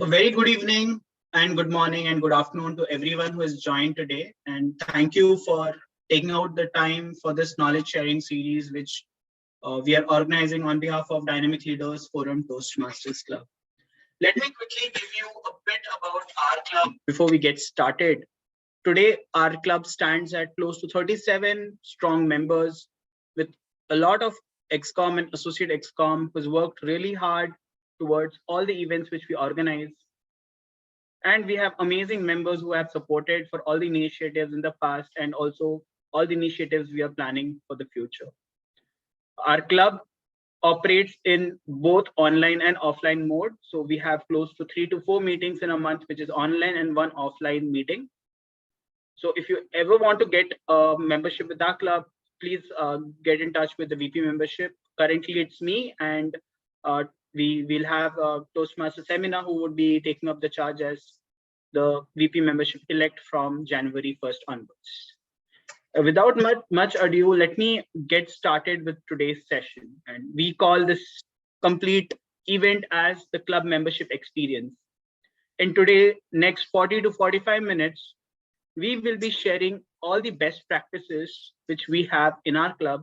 A very good evening and good morning and good afternoon to everyone who has joined today. And thank you for taking out the time for this knowledge sharing series, which we are organizing on behalf of Dynamic Leaders Forum Toastmasters Club. Let me quickly give you a bit about our club before we get started. Today, our club stands at close to 37 strong members with a lot of XCOM and associate XCOM who's worked really hard towards all the events which we organize. And we have amazing members who have supported for all the initiatives in the past and also all the initiatives we are planning for the future. Our club operates in both online and offline mode. So we have close to 3 to 4 meetings in a month, which is online, and 1 offline meeting. So if you ever want to get a membership with our club, please get in touch with the VP membership. Currently it's me, and we will have a Toastmaster seminar who would be taking up the charge as the VP membership elect from January 1st onwards. Without much ado, let me get started with today's session. And we call this complete event as the club membership experience. In today's next 40 to 45 minutes, we will be sharing all the best practices which we have in our club.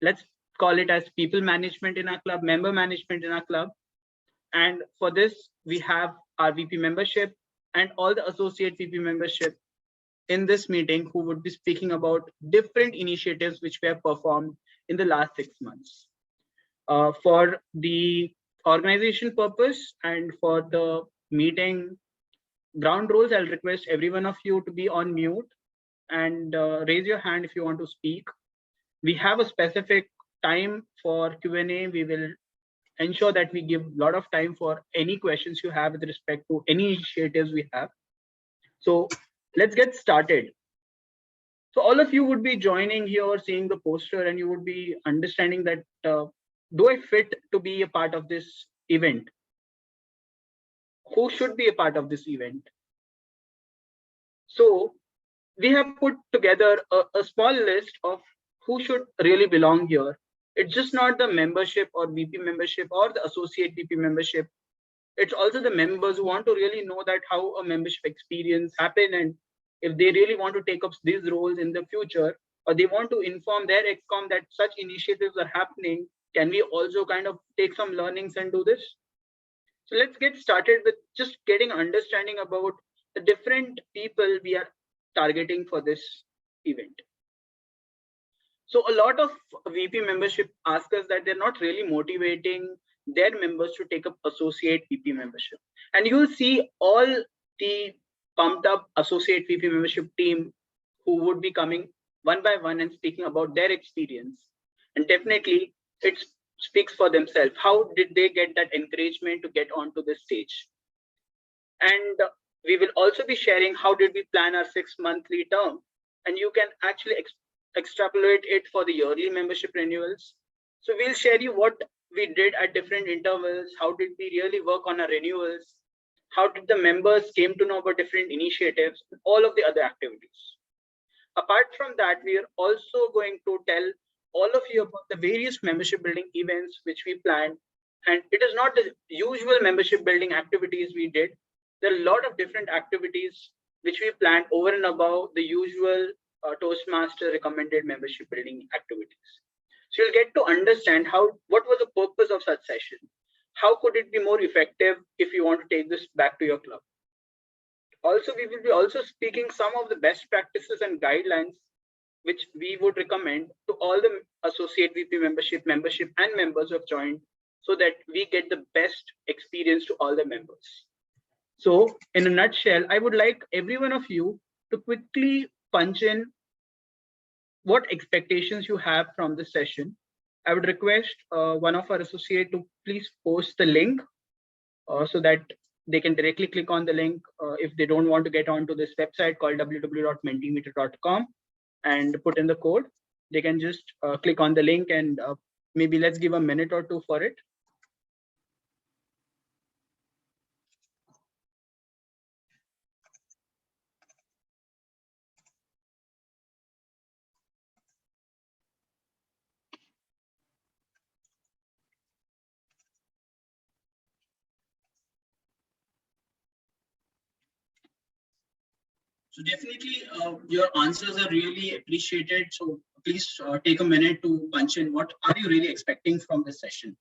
Let's call it as people management in our club, member management in our club. And for this, we have our VP membership and all the associate VP membership in this meeting who would be speaking about different initiatives which we have performed in the last 6 months. For the organization purpose and for the meeting ground rules, I'll request every one of you to be on mute and raise your hand if you want to speak. We have a specific time for Q&A. We will ensure that we give a lot of time for any questions you have with respect to any initiatives we have. So let's get started. So all of you would be joining here, seeing the poster, and you would be understanding that do I fit to be a part of this event? Who should be a part of this event? So we have put together a small list of who should really belong here. It's just not the membership or VP membership or the associate VP membership. It's also the members who want to really know that how a membership experience happen, and if they really want to take up these roles in the future, or they want to inform their XCOM that such initiatives are happening, can we also kind of take some learnings and do this? So let's get started with just getting understanding about the different people we are targeting for this event. So a lot of VP membership ask us that they're not really motivating their members to take up associate VP membership. And you'll see all the pumped up associate VP membership team who would be coming one by one and speaking about their experience. And definitely it speaks for themselves. How did they get that encouragement to get onto this stage? And we will also be sharing how did we plan our 6-monthly term. And you can actually extrapolate it for the yearly membership renewals. So we'll share you what we did at different intervals. How did we really work on our renewals? How did the members came to know about different initiatives, all of the other activities. Apart from that, we are also going to tell all of you about the various membership building events which we planned. And it is not the usual membership building activities we did. There are a lot of different activities which we planned over and above the usual Toastmaster recommended membership building activities. So you'll get to understand what was the purpose of such session. How could it be more effective if you want to take this back to your club? Also, we will be also speaking some of the best practices and guidelines which we would recommend to all the associate VP membership and members who have joined, so that we get the best experience to all the members. So in a nutshell, I would like every one of you to quickly punch in what expectations you have from this session. I would request one of our associate to please post the link so that they can directly click on the link if they don't want to get onto this website called www.mentimeter.com and put in the code. They can just click on the link, and maybe let's give a minute or two for it. So definitely, your answers are really appreciated. So please take a minute to punch in. What are you really expecting from this session?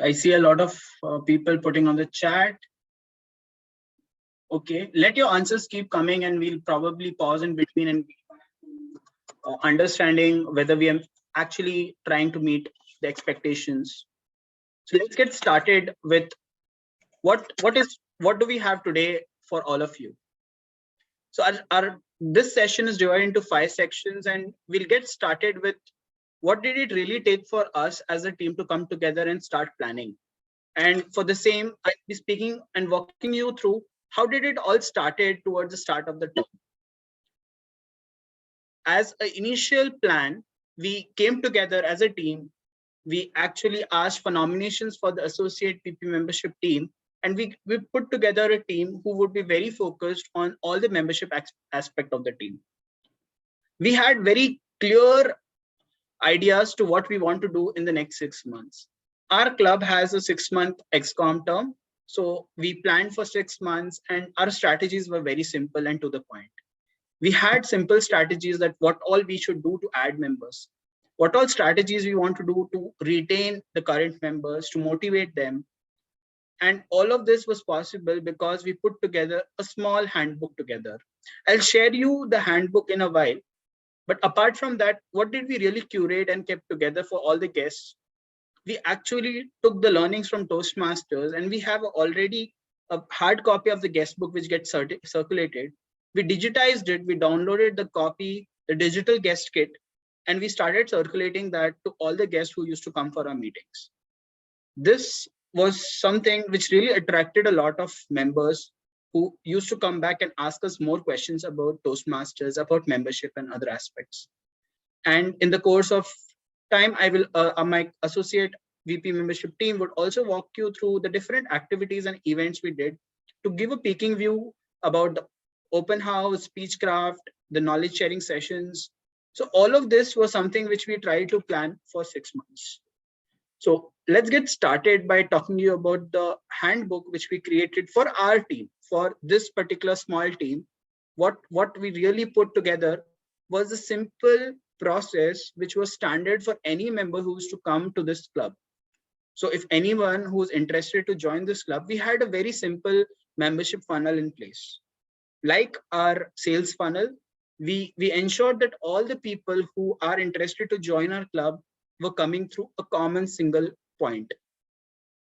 I see a lot of people putting on the chat. Okay, let your answers keep coming, and we'll probably pause in between and understanding whether we are actually trying to meet the expectations. So let's get started with what do we have today for all of you. So our this session is divided into 5 sections, and we'll get started with what did it really take for us as a team to come together and start planning. And for the same, I'll be speaking and walking you through how did it all started towards the start of the term. As an initial plan, we came together as a team. We actually asked for nominations for the associate VP membership team, and we put together a team who would be very focused on all the membership aspect of the team. We had very clear ideas to what we want to do in the next 6 months. Our club has a 6-month XCOM term. So we planned for 6 months, and our strategies were very simple and to the point. We had simple strategies that what all we should do to add members, what all strategies we want to do to retain the current members, to motivate them. And all of this was possible because we put together a small handbook together. I'll share you the handbook in a while. But apart from that, what did we really curate and kept together for all the guests? We actually took the learnings from Toastmasters, and we have already a hard copy of the guest book which gets circulated. We digitized it, we downloaded the copy, the digital guest kit, and we started circulating that to all the guests who used to come for our meetings. This was something which really attracted a lot of members who used to come back and ask us more questions about Toastmasters, about membership and other aspects. And in the course of time, I will my associate VP membership team would also walk you through the different activities and events we did to give a peeking view about the open house, speechcraft, the knowledge sharing sessions. So all of this was something which we tried to plan for 6 months. So let's get started by talking to you about the handbook which we created for our team, for this particular small team. What we really put together was a simple process which was standard for any member who used to come to this club. So if anyone who's interested to join this club, we had a very simple membership funnel in place. Like our sales funnel, we ensured that all the people who are interested to join our club were coming through a common single point.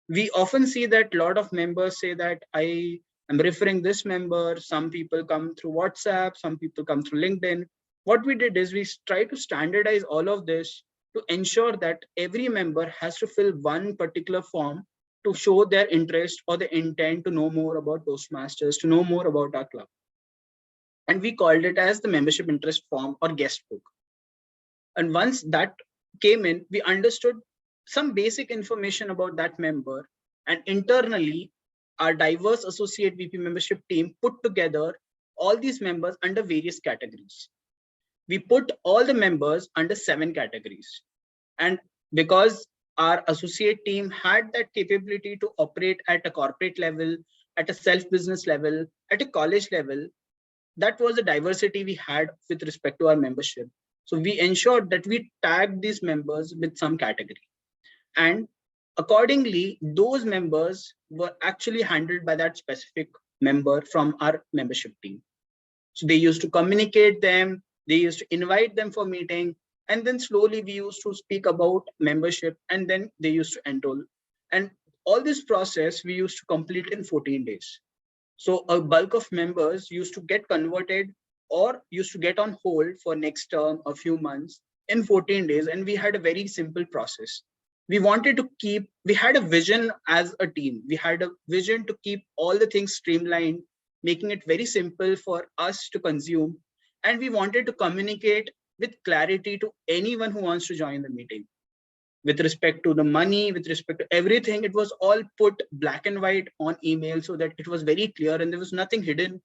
We often see that a lot of members say that I am referring this member. Some people come through WhatsApp, some people come through LinkedIn. What we did is we try to standardize all of this to ensure that every member has to fill one particular form to show their interest or the intent to know more about Toastmasters, to know more about our club. And we called it as the membership interest form or guest book. And once that came in, we understood some basic information about that member. And internally, our diverse associate VP membership team put together all these members under various categories. We put all the members under 7 categories. And because our associate team had that capability to operate at a corporate level, at a self-business level, at a college level, that was the diversity we had with respect to our membership. So we ensured that we tagged these members with some category. And accordingly, those members were actually handled by that specific member from our membership team. So they used to communicate them, they used to invite them for meeting, and then slowly we used to speak about membership, and then they used to enroll. And all this process we used to complete in 14 days. So a bulk of members used to get converted or used to get on hold for next term, a few months in 14 days. And we had a very simple process. We wanted to we had a vision as a team. We had a vision to keep all the things streamlined, making it very simple for us to consume. And we wanted to communicate with clarity to anyone who wants to join the meeting. With respect to the money, with respect to everything, it was all put black and white on email so that it was very clear and there was nothing hidden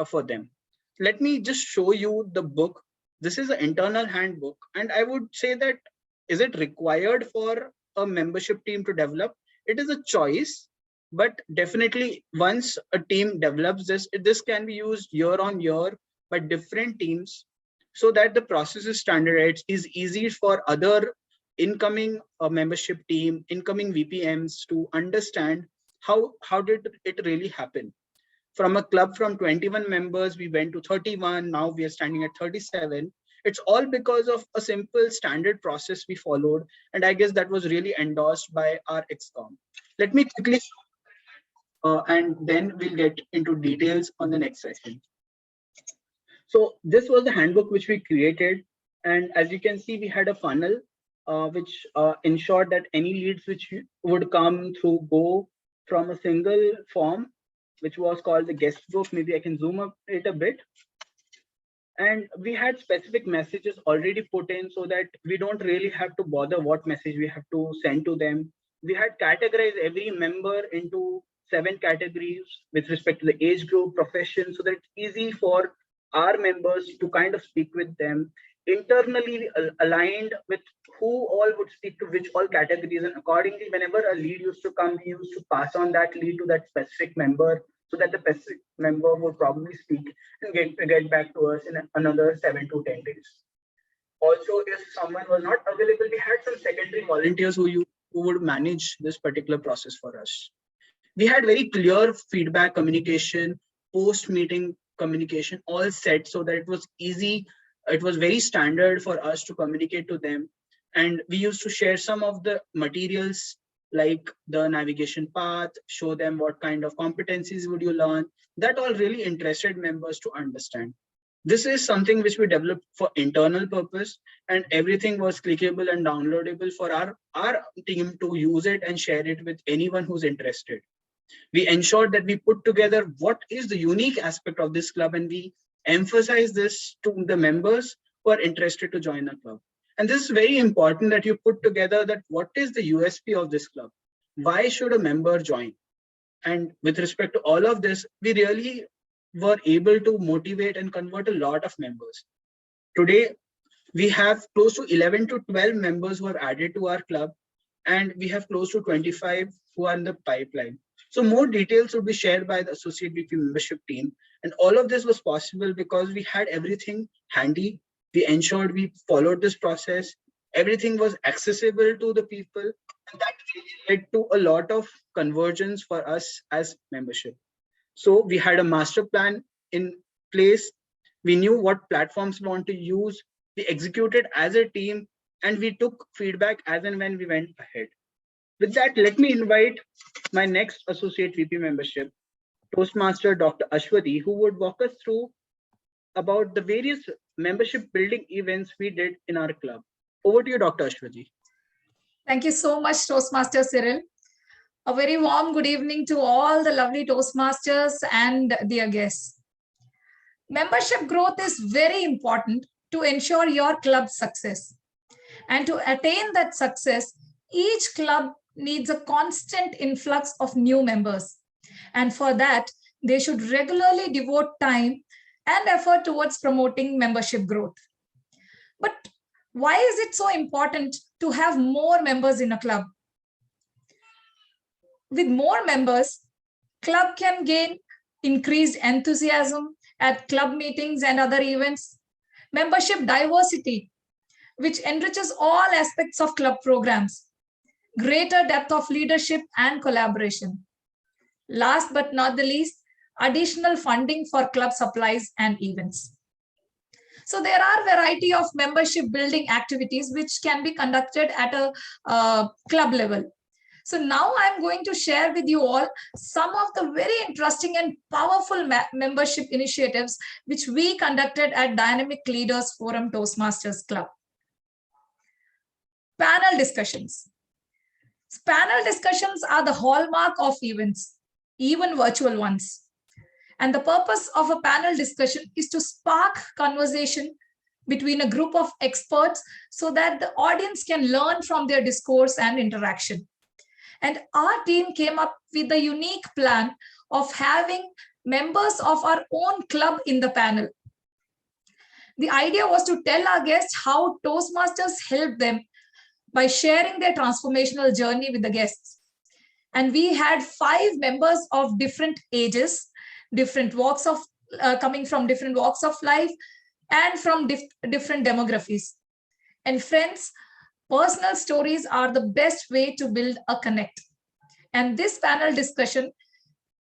for them. Let me just show you the book. This is an internal handbook, and I would say that, is it required for a membership team to develop? It is a choice, but definitely once a team develops this, this can be used year on year by different teams so that the process is standardized, is easy for other incoming membership team, incoming VPMs to understand how did it really happen. From a club from 21 members, we went to 31. Now we are standing at 37. It's all because of a simple standard process we followed. And I guess that was really endorsed by our XCOM. Let me quickly, and then we'll get into details on the next session. So this was the handbook which we created. And as you can see, we had a funnel which ensured that any leads which would come through go from a single form, which was called the guest book. Maybe I can zoom up it a bit. And we had specific messages already put in so that we don't really have to bother what message we have to send to them. We had categorized every member into 7 categories with respect to the age group, profession, so that it's easy for our members to kind of speak with them. Internally aligned with who all would speak to which all categories, and accordingly, whenever a lead used to come, we used to pass on that lead to that specific member so that the specific member would probably speak and get back to us in another 7 to 10 days. Also, if someone was not available, we had some secondary volunteers who would manage this particular process for us. We had very clear feedback communication, post-meeting communication, all set so that it was easy. It was very standard for us to communicate to them. And we used to share some of the materials like the navigation path, show them what kind of competencies would you learn. That all really interested members to understand. This is something which we developed for internal purpose, and everything was clickable and downloadable for our team to use it and share it with anyone who's interested. We ensured that we put together what is the unique aspect of this club, and we emphasize this to the members who are interested to join the club. And this is very important that you put together that what is the USP of this club? Why should a member join? And with respect to all of this, we really were able to motivate and convert a lot of members. Today, we have close to 11 to 12 members who have added to our club, and we have close to 25 who are in the pipeline. So more details will be shared by the Associate VP membership team. And all of this was possible because we had everything handy. We ensured we followed this process. Everything was accessible to the people. And that really led to a lot of conversions for us as membership. So we had a master plan in place. We knew what platforms we want to use. We executed as a team, and we took feedback as and when we went ahead. With that, let me invite my next Associate VP membership, Toastmaster Dr. Ashwati, who would walk us through about the various membership building events we did in our club. Over to you, Dr. Ashwati. Thank you so much, Toastmaster Cyril. A very warm good evening to all the lovely Toastmasters and dear guests. Membership growth is very important to ensure your club's success. And to attain that success, each club needs a constant influx of new members. And for that, they should regularly devote time and effort towards promoting membership growth. But why is it so important to have more members in a club? With more members, club can gain increased enthusiasm at club meetings and other events, membership diversity, which enriches all aspects of club programs, greater depth of leadership and collaboration. Last but not the least, additional funding for club supplies and events. So there are a variety of membership building activities which can be conducted at a club level. So now I'm going to share with you all some of the very interesting and powerful membership initiatives which we conducted at Dynamic Leaders Forum Toastmasters Club. Panel discussions. Panel discussions are the hallmark of events, even virtual ones. And the purpose of a panel discussion is to spark conversation between a group of experts so that the audience can learn from their discourse and interaction. And our team came up with the unique plan of having members of our own club in the panel. The idea was to tell our guests how Toastmasters helped them by sharing their transformational journey with the guests. And we had 5 members of different ages, different walks of, coming from different walks of life, and from different demographies. And friends, personal stories are the best way to build a connect. And this panel discussion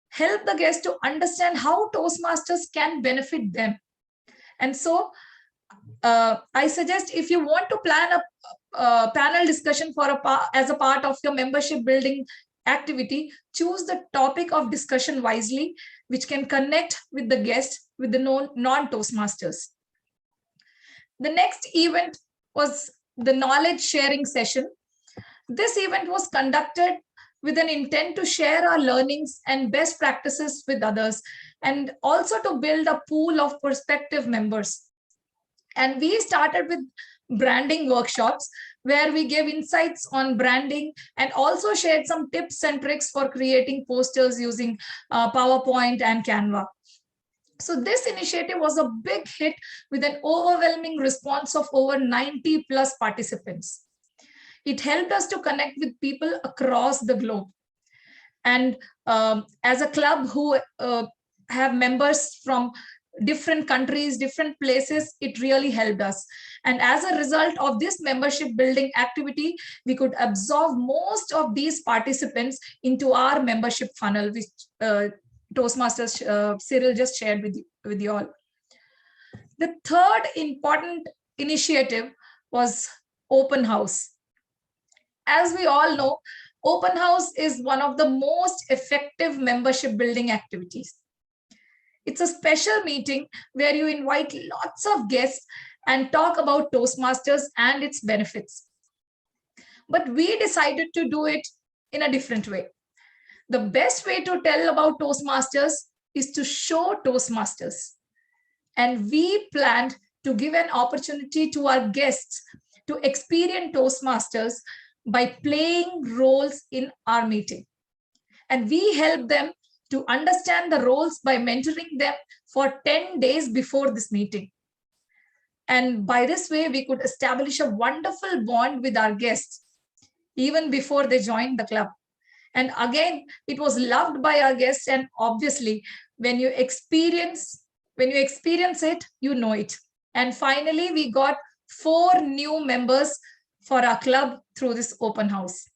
helped the guests to understand how Toastmasters can benefit them. And so I suggest, if you want to plan a panel discussion for as a part of your membership building activity, choose the topic of discussion wisely, which can connect with the guest with the non-Toastmasters. The next event was the knowledge sharing session. This event was conducted with an intent to share our learnings and best practices with others, and also to build a pool of prospective members. And we started with branding workshops where we gave insights on branding and also shared some tips and tricks for creating posters using PowerPoint and Canva. So this initiative was a big hit with an overwhelming response of over 90 plus participants. It helped us to connect with people across the globe. And as a club who have members from different countries, different places, it really helped us. And as a result of this membership building activity, we could absorb most of these participants into our membership funnel, which Toastmasters Cyril just shared with you all. The third important initiative was open house. As we all know, open house is one of the most effective membership building activities. It's a special meeting where you invite lots of guests and talk about Toastmasters and its benefits. But we decided to do it in a different way. The best way to tell about Toastmasters is to show Toastmasters. And we planned to give an opportunity to our guests to experience Toastmasters by playing roles in our meeting. And we helped them to understand the roles by mentoring them for 10 days before this meeting. And by this way, we could establish a wonderful bond with our guests, even before they joined the club. And again, it was loved by our guests. And obviously, when you experience it, you know it. And finally, we got 4 new members for our club through this open house.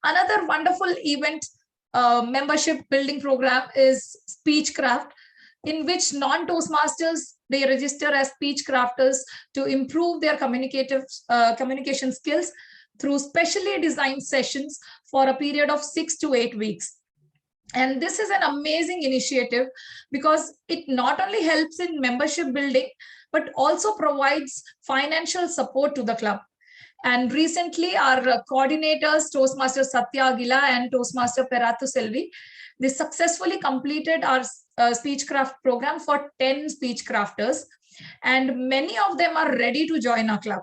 Another wonderful event membership building program is Speechcraft, in which non-Toastmasters, they register as speech crafters to improve their communication skills through specially designed sessions for a period of 6 to 8 weeks. And this is an amazing initiative because it not only helps in membership building, but also provides financial support to the club. And recently, our coordinators, Toastmaster Satya Agila and Toastmaster Peratu Selvi, they successfully completed our Speechcraft program for 10 speech crafters, and many of them are ready to join our club.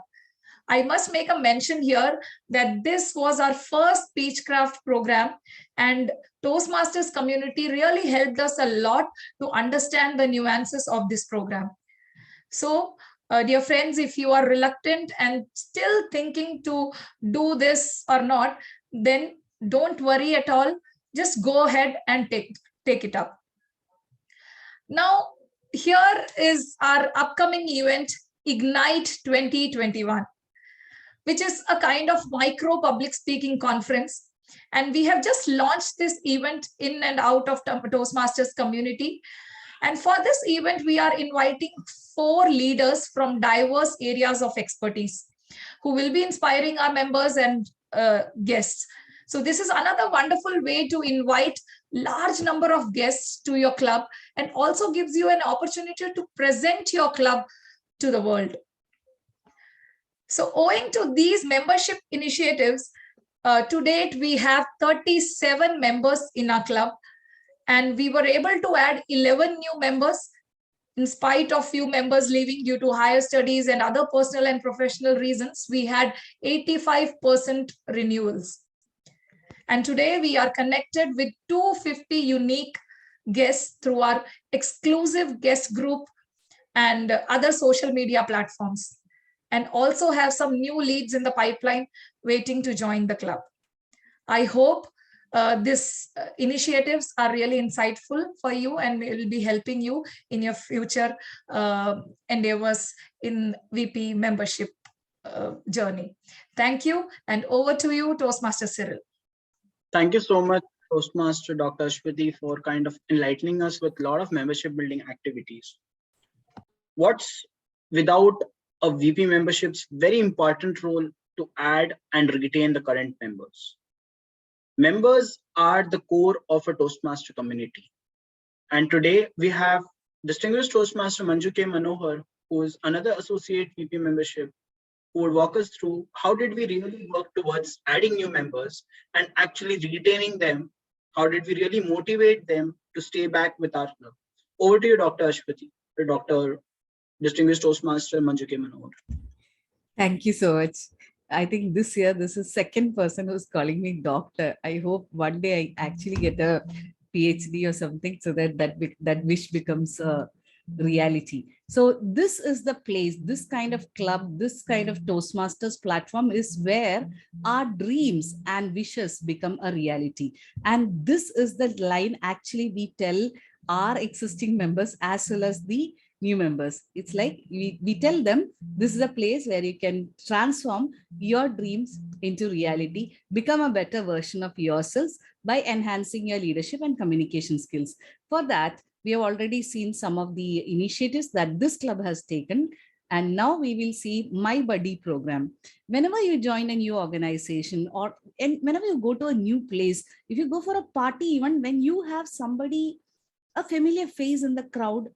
I must make a mention here that this was our first Speechcraft program, and Toastmasters community really helped us a lot to understand the nuances of this program. So, dear friends, if you are reluctant and still thinking to do this or not, then don't worry at all. Just go ahead and take it up. Now, here is our upcoming event, Ignite 2021, which is a kind of micro public speaking conference. And we have just launched this event in and out of Toastmasters community. And for this event, we are inviting 4 leaders from diverse areas of expertise who will be inspiring our members and guests. So this is another wonderful way to invite large number of guests to your club, and also gives you an opportunity to present your club to the world. So owing to these membership initiatives, to date, we have 37 members in our club. And we were able to add 11 new members in spite of few members leaving due to higher studies and other personal and professional reasons. We had 85% renewals. And today we are connected with 250 unique guests through our exclusive guest group and other social media platforms, and also have some new leads in the pipeline waiting to join the club. I hope these initiatives are really insightful for you and will be helping you in your future endeavors in VP membership journey. Thank you, and over to you, Toastmaster Cyril. Thank you so much, Toastmaster Dr. Ashwati, for kind of enlightening us with a lot of membership building activities. What's without a VP membership's very important role to add and retain the current members. Members are the core of a Toastmaster community. And today we have distinguished Toastmaster Manju K. Manohar, who is another associate VP membership, who would walk us through how did we really work towards adding new members and actually retaining them. How did we really motivate them to stay back with our club? Over to you, Dr. Ashwati, Dr. Distinguished Toastmaster Manju K. Manohar. Thank you so much. I think this year, this is second person who's calling me doctor. I hope one day I actually get a PhD or something so that that wish becomes a reality. So this is the place, this kind of club, this kind of Toastmasters platform is where our dreams and wishes become a reality. And this is the line actually we tell our existing members as well as the new members. It's like we tell them this is a place where you can transform your dreams into reality, become a better version of yourselves by enhancing your leadership and communication skills. For that, we have already seen some of the initiatives that this club has taken. And now we will see My Buddy program. Whenever you join a new organization or whenever you go to a new place, if you go for a party, even when you have somebody, a familiar face in the crowd,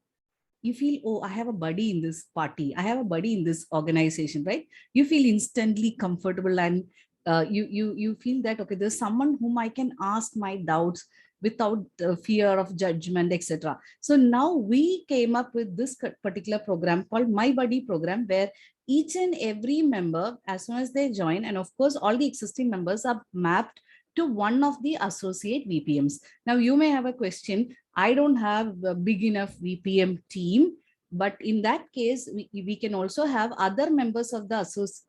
you feel, oh, I have a buddy in this party. I have a buddy in this organization, right? You feel instantly comfortable and you feel that, okay, there's someone whom I can ask my doubts without fear of judgment, etc. So now we came up with this particular program called My Buddy program, where each and every member, as soon as they join, and of course, all the existing members are mapped to one of the associate VPMs. Now you may have a question, I don't have a big enough VPM team, but in that case, we can also have other members of the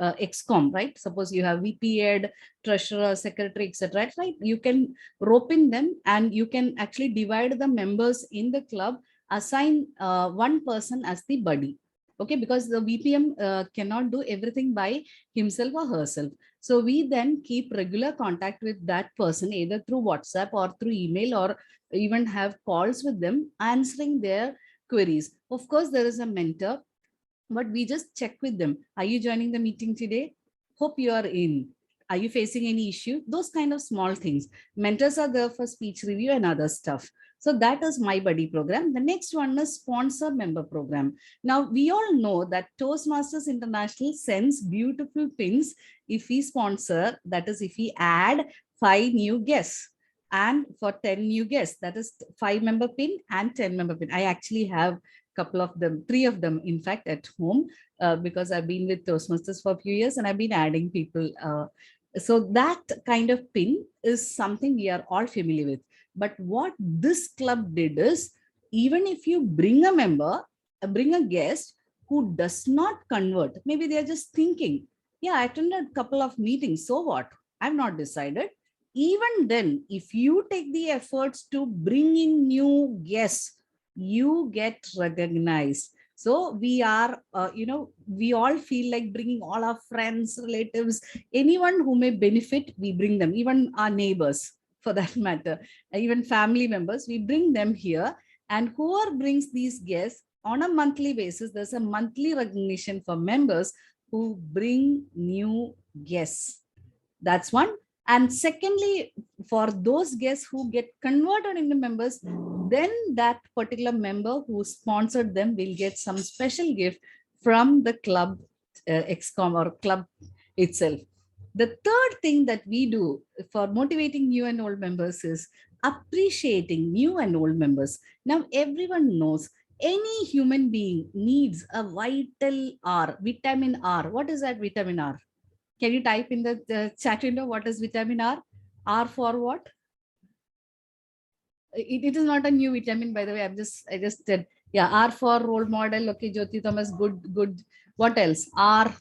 ExCom, right? Suppose you have VP Ed, treasurer, secretary, etc. Right? You can rope in them and you can actually divide the members in the club, assign one person as the buddy. Okay, because the VPM cannot do everything by himself or herself. So we then keep regular contact with that person, either through WhatsApp or through email, or even have calls with them, answering their queries. Of course, there is a mentor, but we just check with them. Are you joining the meeting today? Hope you are in. Are you facing any issue? Those kind of small things. Mentors are there for speech review and other stuff. So that is My Buddy program. The next one is Sponsor Member program. Now, we all know that Toastmasters International sends beautiful pins if we sponsor, that is if we add 5 new guests. And for 10 new guests, that is 5-member pin and 10-member pin. I actually have a couple of them, 3 of them, in fact, at home, because I've been with Toastmasters for a few years and I've been adding people. So that kind of pin is something we are all familiar with. But what this club did is, even if you bring a member, bring a guest who does not convert, maybe they're just thinking, yeah, I attended a couple of meetings, so what? I've not decided. Even then, if you take the efforts to bring in new guests, you get recognized. So we are, we all feel like bringing all our friends, relatives, anyone who may benefit, we bring them, even our neighbors for that matter, even family members, we bring them here. And whoever brings these guests on a monthly basis, there's a monthly recognition for members who bring new guests. That's one. And secondly, for those guests who get converted into members, then that particular member who sponsored them will get some special gift from the club ExCom or club itself. The third thing that we do for motivating new and old members is appreciating new and old members. Now, everyone knows any human being needs a vital R, vitamin R. What is that vitamin R? Can you type in the chat window what is vitamin R? R for what? It is not a new vitamin, by the way. I just said, yeah, R for role model. Okay, Jyoti Thomas, good. What else? R,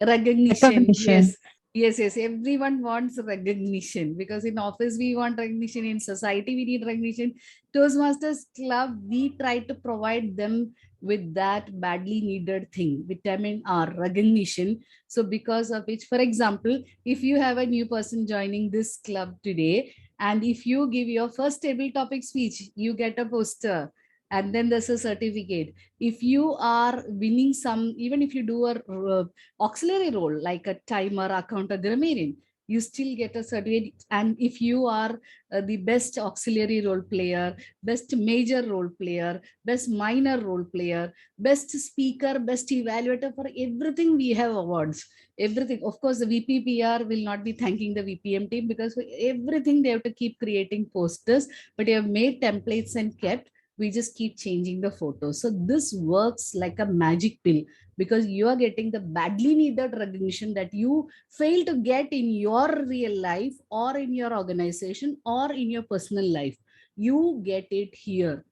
recognition. Recognition. Yes. Everyone wants recognition, because in office we want recognition, in society we need recognition. Toastmasters Club, we try to provide them with that badly needed thing, vitamin R, recognition. So because of which, for example, if you have a new person joining this club today, and if you give your first table topic speech, you get a poster, and then there's a certificate. If you are winning some, even if you do a auxiliary role like a timer, account, or grammarian, you still get a certificate. And if you are the best auxiliary role player, best major role player, best minor role player, best speaker, best evaluator, for everything we have awards. Everything. Of course, the VPPR will not be thanking the VPM team, because for everything they have to keep creating posters, but they have made templates and kept. We just keep changing the photos. So this works like a magic pill, because you are getting the badly needed recognition that you fail to get in your real life, or in your organization, or in your personal life. You get it here.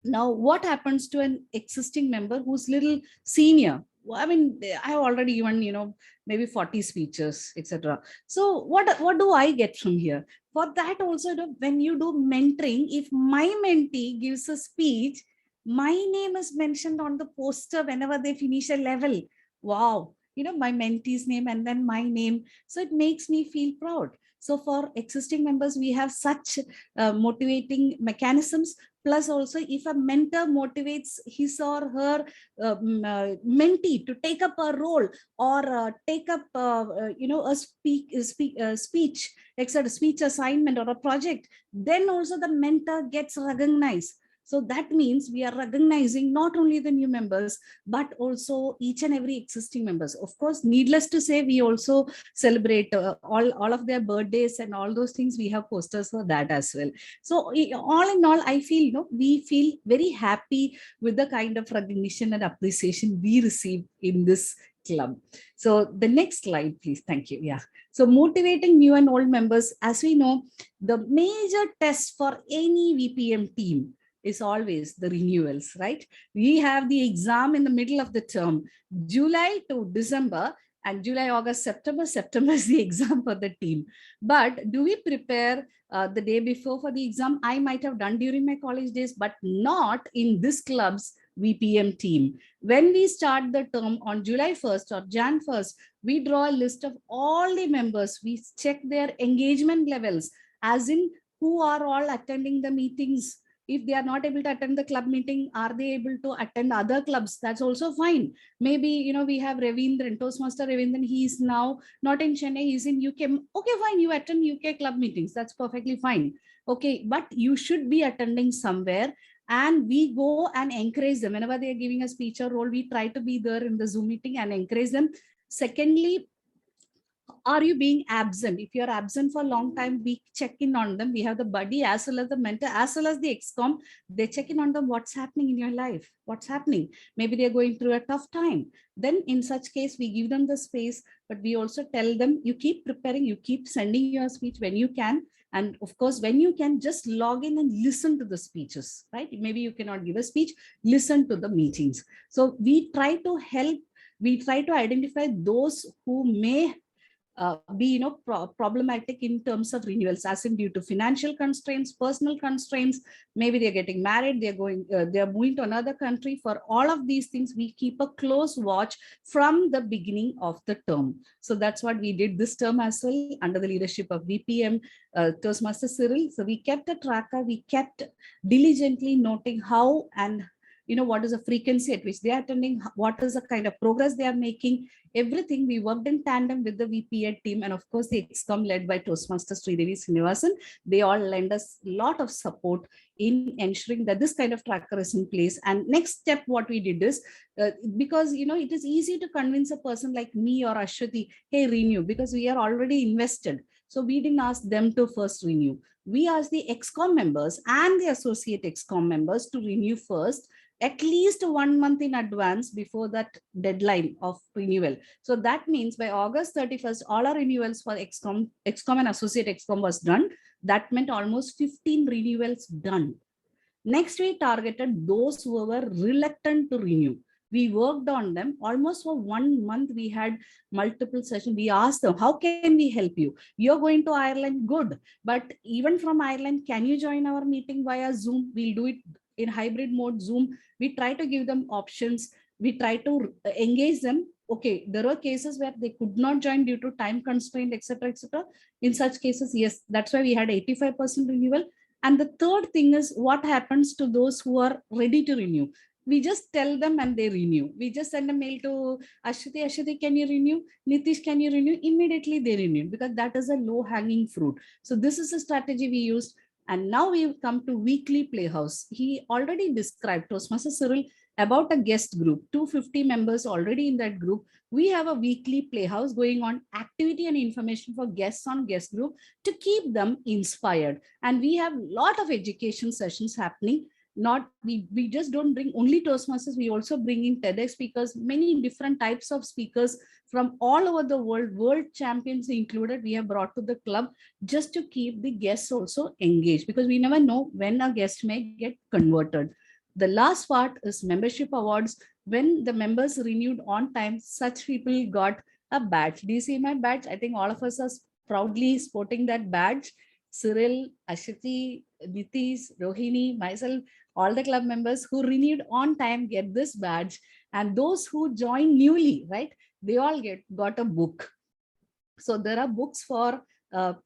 Now, what happens to an existing member who's little senior? I mean, I have already given, maybe 40 speeches, etc. So what do I get from here? For that also, when you do mentoring, if my mentee gives a speech, my name is mentioned on the poster whenever they finish a level. Wow, my mentee's name and then my name. So it makes me feel proud. So for existing members, we have such motivating mechanisms. Plus also, if a mentor motivates his or her mentee to take up a role, or take up a speech, etc., speech assignment or a project, then also the mentor gets recognized. So that means we are recognizing not only the new members, but also each and every existing members. Of course, needless to say, we also celebrate all of their birthdays and all those things. We have posters for that as well. So all in all, I feel, we feel very happy with the kind of recognition and appreciation we receive in this club. So the next slide, please. Thank you. Yeah. So motivating new and old members, as we know, the major test for any VPM team is always the renewals, right? We have the exam in the middle of the term, July to December, and July, August, September is the exam for the team. But do we prepare the day before for the exam? I might have done during my college days, but not in this club's VPM team. When we start the term on July 1st or Jan 1st, we draw a list of all the members. We check their engagement levels, as in who are all attending the meetings. If they are not able to attend the club meeting, are they able to attend other clubs? That's also fine. Maybe, we have Ravindran, Toastmaster Ravindran. He is now not in Chennai, he's in UK. Okay, fine. You attend UK club meetings. That's perfectly fine. Okay, but you should be attending somewhere. And we go and encourage them. Whenever they are giving a speech or role, we try to be there in the Zoom meeting and encourage them. Secondly, are you being absent? If you're absent for a long time, we check in on them. We have the buddy as well as the mentor, as well as the excom. They check in on them. What's happening in your life? What's happening? Maybe they're going through a tough time. Then in such case, we give them the space, but we also tell them, you keep preparing, you keep sending your speech when you can. And of course, when you can, just log in and listen to the speeches, right? Maybe you cannot give a speech, listen to the meetings. So we try to help, we try to identify those who may be problematic in terms of renewals, as in due to financial constraints, personal constraints. Maybe they're getting married, they're moving to another country. For all of these things, we keep a close watch from the beginning of the term. So that's what we did this term as well, under the leadership of VPM Toastmaster Cyril. So we kept a tracker, we kept diligently noting how and what is the frequency at which they are attending, what is the kind of progress they are making, everything. We worked in tandem with the VPA team, and of course the excom led by Toastmaster Sridevi Srinivasan. They all lend us a lot of support in ensuring that this kind of tracker is in place. And next step, what we did is, because it is easy to convince a person like me or Ashwati, hey, renew, because we are already invested. So we didn't ask them to first renew. We asked the ExCom members and the associate ExCom members to renew first, at least 1 month in advance before that deadline of renewal. So that means by August 31st, all our renewals for ExCom and associate ExCom was done. That meant almost 15 renewals done. Next, we targeted those who were reluctant to renew. We worked on them almost for 1 month. We had multiple sessions. We asked them, how can we help you? You're going to Ireland, good. But even from Ireland, can you join our meeting via Zoom? We'll do it in hybrid mode, Zoom. We try to give them options. We try to engage them. Okay, there were cases where they could not join due to time constraint, etc., etc. In such cases, yes, that's why we had 85% renewal. And the third thing is what happens to those who are ready to renew. We just tell them and they renew. We just send a mail to Ashwati, can you renew? Nitish, can you renew? Immediately they renew because that is a low hanging fruit. So this is a strategy we used. And now we've come to weekly playhouse. He already described, Toastmaster Cyril, about a guest group, 250 members already in that group. We have a weekly playhouse going on, activity and information for guests on guest group to keep them inspired. And we have a lot of education sessions happening. Not we just don't bring only Toastmasters, we also bring in TEDx speakers, many different types of speakers from all over the world champions included, we have brought to the club just to keep the guests also engaged, because we never know when a guest may get converted. The last part is membership awards. When the members renewed on time, such people got a badge. Do you see my badge? I think all of us are proudly sporting that badge. Cyril, Ashwati, Nitish, Rohini, myself, all the club members who renewed on time get this badge. And those who join newly, right, they all got a book. So there are books for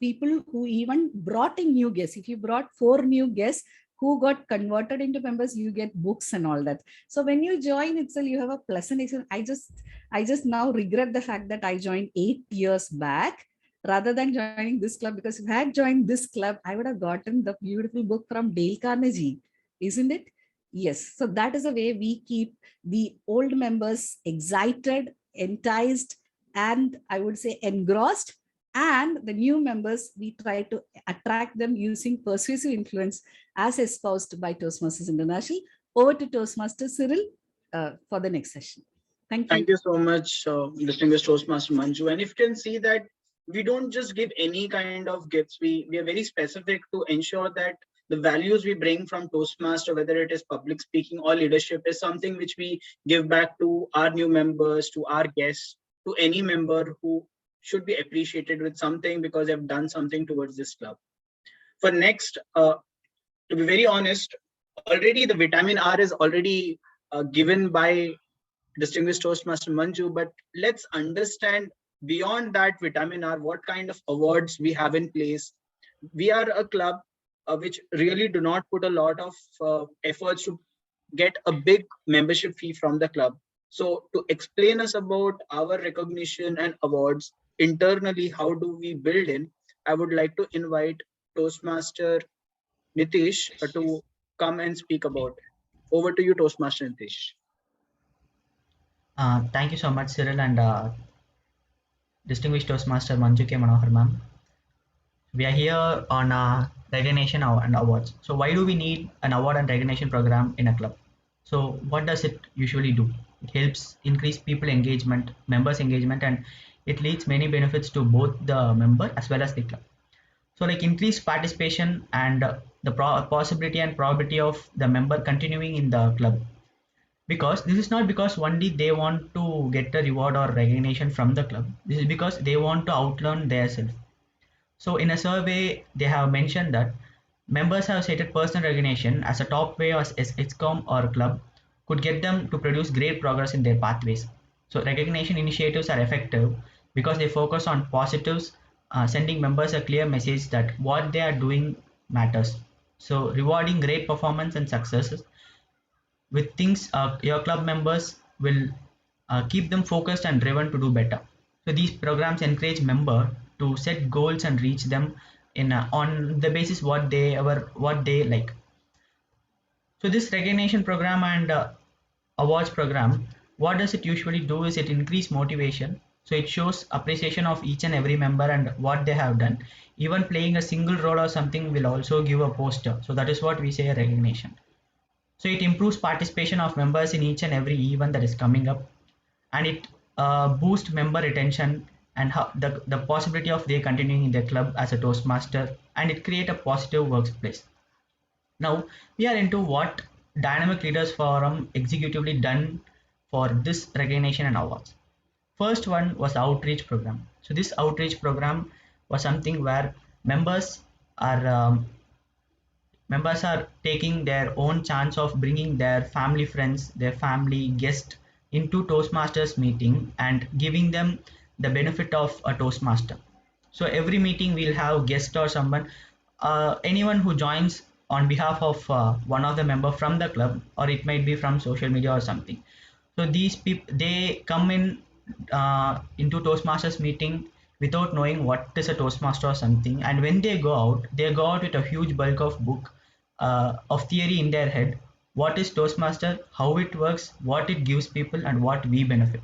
people who even brought in new guests. If you brought 4 new guests who got converted into members, you get books and all that. So when you join itself, you have a pleasant experience. I just now regret the fact that I joined 8 years back rather than joining this club, because if I had joined this club, I would have gotten the beautiful book from Dale Carnegie, isn't it? Yes. So that is the way we keep the old members excited, enticed, and I would say engrossed. And the new members, we try to attract them using persuasive influence as espoused by Toastmasters International. Over to Toastmaster Cyril for the next session. Thank you. Thank you so much, distinguished Toastmaster Manju. And if you can see that we don't just give any kind of gifts, we are very specific to ensure that the values we bring from Toastmaster, whether it is public speaking or leadership, is something which we give back to our new members, to our guests, to any member who should be appreciated with something because they've done something towards this club. For next, to be very honest, already the vitamin R is already given by distinguished Toastmaster Manju, but let's understand beyond that vitamin R, what kind of awards we have in place. We are a club which really do not put a lot of efforts to get a big membership fee from the club. So to explain us about our recognition and awards internally, how do we build in, I would like to invite Toastmaster Nitish to come and speak about it. Over to you, Toastmaster Nitish. Thank you so much, Cyril, and distinguished Toastmaster Manju K. Manohar ma'am. We are here on recognition and awards. So why do we need an award and recognition program in a club? So what does it usually do? It helps increase people engagement, members engagement, and it leads many benefits to both the member as well as the club. So like increased participation and the possibility and probability of the member continuing in the club. Because this is not because only they want to get a reward or recognition from the club. This is because they want to outlearn their self. So in a survey, they have mentioned that members have stated personal recognition as a top way as ExCom or club could get them to produce great progress in their pathways. So recognition initiatives are effective because they focus on positives, sending members a clear message that what they are doing matters. So rewarding great performance and successes with things your club members will keep them focused and driven to do better. So these programs encourage member to set goals and reach them in on the basis what they like. So this recognition program and awards program, what does it usually do is it increase motivation. So it shows appreciation of each and every member and what they have done. Even playing a single role or something will also give a poster. So that is what we say a recognition. So it improves participation of members in each and every event that is coming up, and it boosts member retention and the possibility of they continuing in their club as a Toastmaster, and it create a positive workplace. Now we are into what Dynamic Leaders Forum executively done for this recognition and awards. First one was outreach program. So this outreach program was something where members are members are taking their own chance of bringing their family friends, their family guests into Toastmasters meeting and giving them the benefit of a Toastmaster. So every meeting we'll have guest or someone, anyone who joins on behalf of one of the member from the club, or it might be from social media or something. So these people they come in into Toastmasters meeting without knowing what is a Toastmaster or something, and when they go out with a huge bulk of book of theory in their head. What is Toastmaster? How it works? What it gives people? And what we benefit.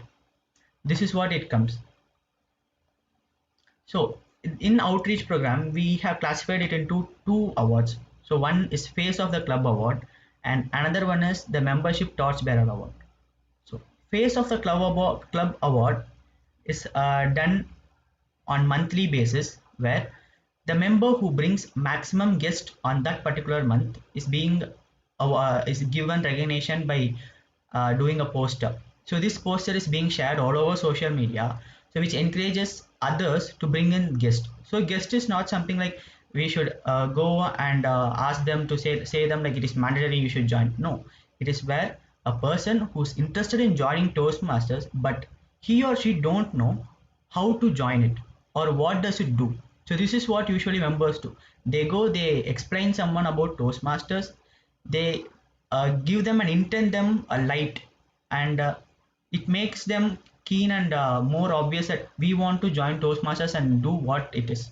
This is what it comes. So in outreach program, we have classified it into two awards. So one is Face of the Club Award, and another one is the Membership Torchbearer Award. So Face of the Club Award is done on monthly basis, where the member who brings maximum guest on that particular month is given recognition by doing a poster. So this poster is being shared all over social media, so which encourages others to bring in guest. So guest is not something like we should go and ask them to say them like it is mandatory you should join. No, it is where a person who's interested in joining Toastmasters, but he or she don't know how to join it or what does it do. So this is what usually members do. They go, they explain someone about Toastmasters, they give them and intend them a light, and it makes them keen and more obvious that we want to join Toastmasters and do what it is.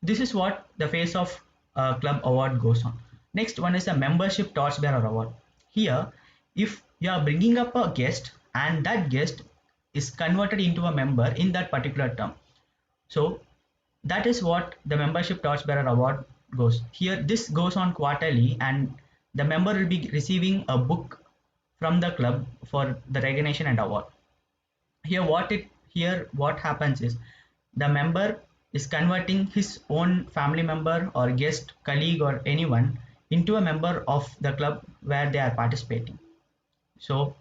This is what the Face of Club Award goes on. Next one is the Membership Torchbearer Award. Here, if you are bringing up a guest and that guest is converted into a member in that particular term, so that is what the Membership Torchbearer Award goes. Here, this goes on quarterly, and the member will be receiving a book from the club for the recognition and award. What happens is the member is converting his own family member or guest, colleague, or anyone into a member of the club where they are participating. So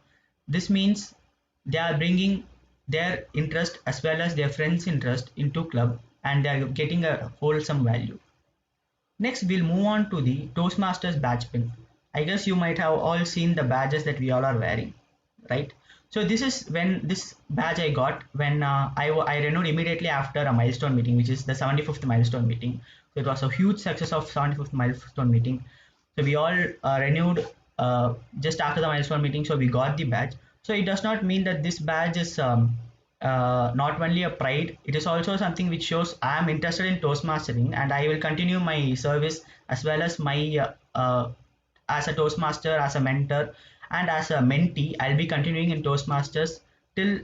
this means they are bringing their interest as well as their friends' interest into club, and they are getting a wholesome value. Next, we'll move on to the Toastmasters badge pin. I guess you might have all seen the badges that we all are wearing, right? So this is when this badge I got when I renewed immediately after a milestone meeting, which is the 75th milestone meeting. So it was a huge success of 75th milestone meeting. So we all renewed just after the milestone meeting, so we got the badge. So it does not mean that this badge is not only a pride, it is also something which shows I am interested in Toastmastering and I will continue my service as well as my as a Toastmaster, as a mentor, and as a mentee. I'll be continuing in Toastmasters till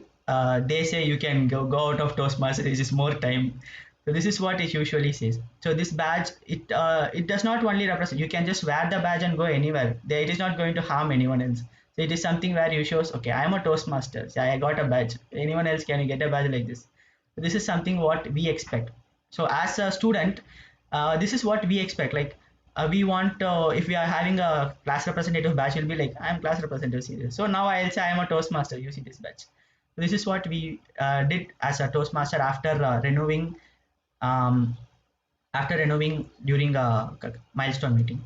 they say you can go out of Toastmasters. It is more time. So this is what it usually says. So this badge, it does not only represent. You can just wear the badge and go anywhere. It is not going to harm anyone else. So it is something where you shows, okay, I am a Toastmaster. So I got a badge. Anyone else can get a badge like this? So this is something what we expect. So as a student, this is what we expect. Like we want, if we are having a class representative badge, we'll be like, I am class representative series. So now I'll say I am a Toastmaster. You see this badge. So this is what we did as a Toastmaster um, after renewing during a milestone meeting.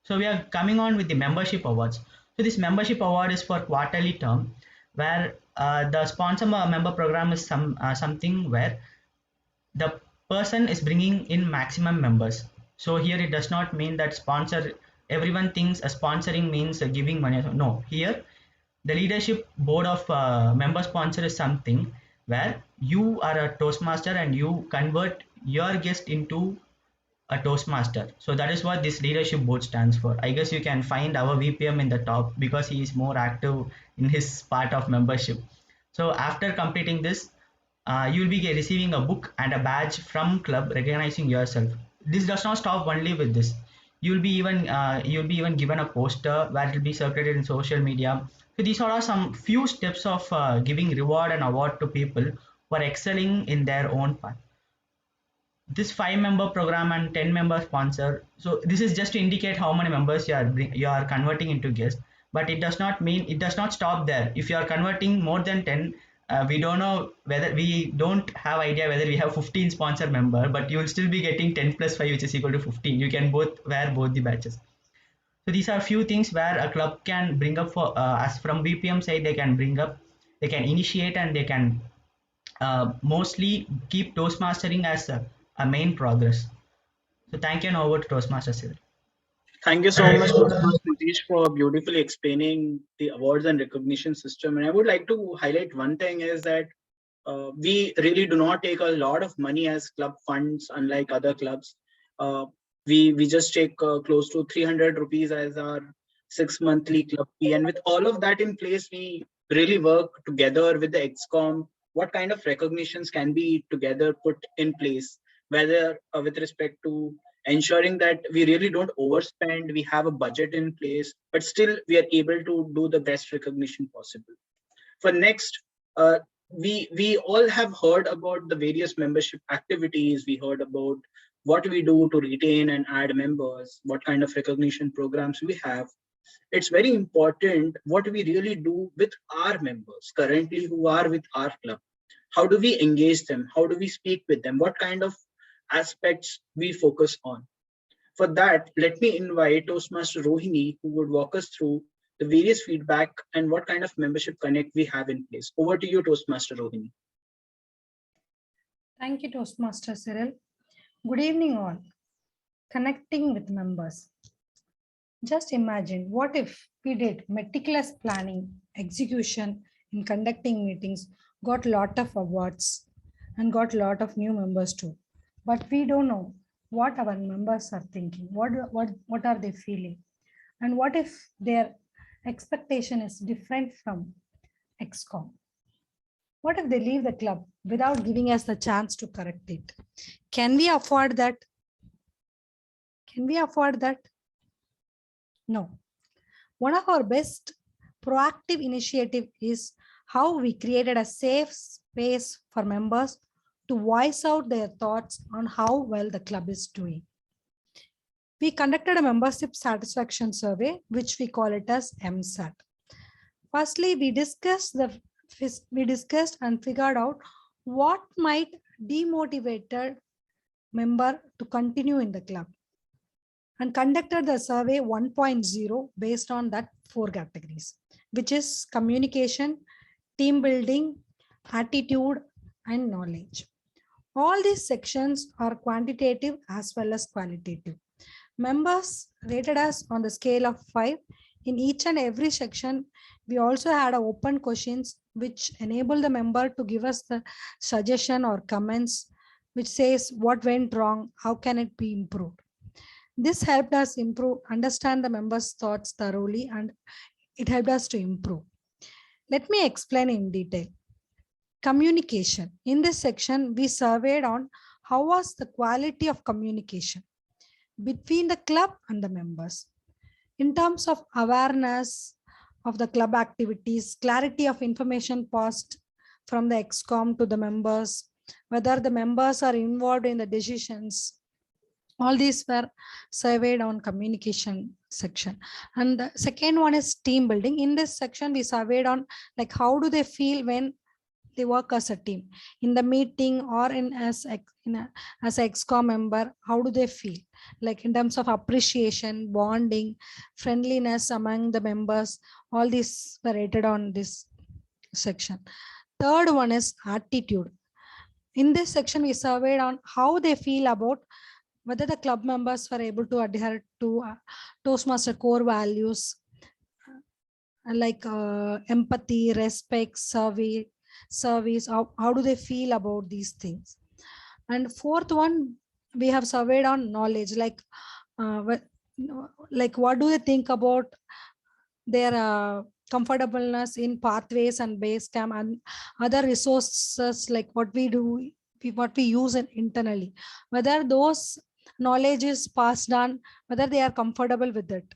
So we are coming on with the membership awards. So this membership award is for quarterly term, where the sponsor member program is something where the person is bringing in maximum members. So here it does not mean that sponsor. Everyone thinks a sponsoring means giving money. No, here the leadership board of member sponsor is something where you are a Toastmaster and you convert your guest into a Toastmaster. So that is what this leadership board stands for. I guess you can find our VPM in the top because he is more active in his part of membership. So after completing this, you'll be receiving a book and a badge from club recognizing yourself. This does not stop only with this. You'll be even given a poster where it will be circulated in social media. So these are some few steps of giving reward and award to people who are excelling in their own path. This 5-member program and 10-member sponsor. So this is just to indicate how many members you are converting into guests, but it does not stop there. If you are converting more than 10, we don't know whether we don't have idea whether we have 15 sponsor member, but you will still be getting 10 plus 5, which is equal to 15. You can both wear both the badges. So these are few things where a club can bring up for as from BPM side, they can initiate, and they can mostly keep Toastmastering as a main progress. So thank you, and over to Toastmaster Cyril. Thank you so much, Nitish, for beautifully explaining the awards and recognition system. And I would like to highlight one thing is that we really do not take a lot of money as club funds, unlike other clubs. We just take close to 300 rupees as our 6 monthly club fee. And with all of that in place, we really work together with the EXCOM. What kind of recognitions can be together put in place, whether with respect to ensuring that we really don't overspend, we have a budget in place, but still we are able to do the best recognition possible. For next, we all have heard about the various membership activities. We heard about what we do to retain and add members, what kind of recognition programs we have. It's very important what we really do with our members currently who are with our club. How do we engage them? How do we speak with them? What kind of aspects we focus on? For that, let me invite Toastmaster Rohini, who would walk us through the various feedback and what kind of membership connect we have in place. Over to you, Toastmaster Rohini. Thank you, Toastmaster Cyril. Good evening, all. Connecting with members. Just imagine what if we did meticulous planning, execution in conducting meetings, got a lot of awards and got a lot of new members too. But we don't know what our members are thinking, what are they feeling, and what if their expectation is different from EXCOM? What if they leave the club without giving us the chance to correct it? Can we afford that? Can we afford that? No. One of our best proactive initiative is how we created a safe space for members to voice out their thoughts on how well the club is doing. We conducted a membership satisfaction survey, which we call it as MSAT. Firstly, we discussed and figured out what might demotivate a member to continue in the club, and conducted the survey 1.0 based on that 4 categories, which is communication, team building, attitude, and knowledge. All these sections are quantitative as well as qualitative. Members rated us on the scale of 5. In each and every section, we also had open questions which enable the member to give us the suggestion or comments which says what went wrong, how can it be improved. This helped us understand the members' thoughts thoroughly, and it helped us to improve. Let me explain in detail. Communication. In this section, we surveyed on how was the quality of communication between the club and the members. In terms of awareness of the club activities, clarity of information passed from the EXCOM to the members, whether the members are involved in the decisions, all these were surveyed on communication section. And the second one is team building. In this section, we surveyed on like how do they feel when they work as a team in the meeting or as an EXCOM member. How do they feel, like in terms of appreciation, bonding, friendliness among the members? All these were rated on this section. Third one is attitude. In this section, we surveyed on how they feel about whether the club members were able to adhere to Toastmaster core values like empathy, respect, service. How do they feel about these things? And fourth one, we have surveyed on knowledge, like what do they think about their comfortableness in pathways and Basecamp and other resources like what we do, what we use internally, whether those knowledge is passed on, whether they are comfortable with it.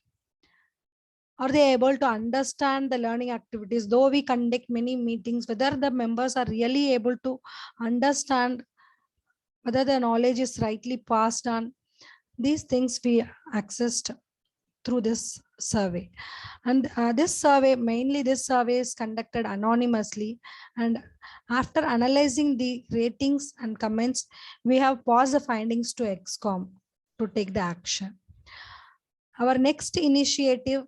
Are they able to understand the learning activities? Though we conduct many meetings, whether the members are really able to understand whether the knowledge is rightly passed on. These things we accessed through this survey. And this survey is conducted anonymously. And after analyzing the ratings and comments, we have passed the findings to ExCom to take the action. Our next initiative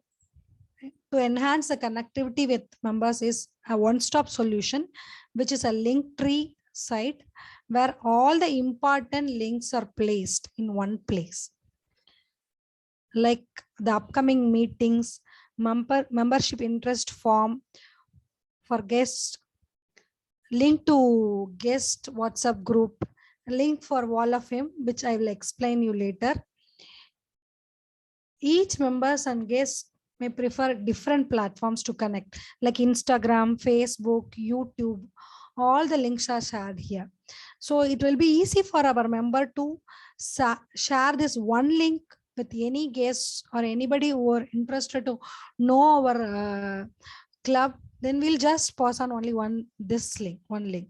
to enhance the connectivity with members is a one-stop solution, which is a link tree site where all the important links are placed in one place. Like the upcoming meetings, membership interest form for guests, link to guest WhatsApp group, link for Wall of Fame, which I will explain you later. Each members and guests may prefer different platforms to connect, like Instagram, Facebook, YouTube. All the links are shared here. So it will be easy for our member to share this one link with any guests or anybody who are interested to know our club. Then we'll just pass on only one link.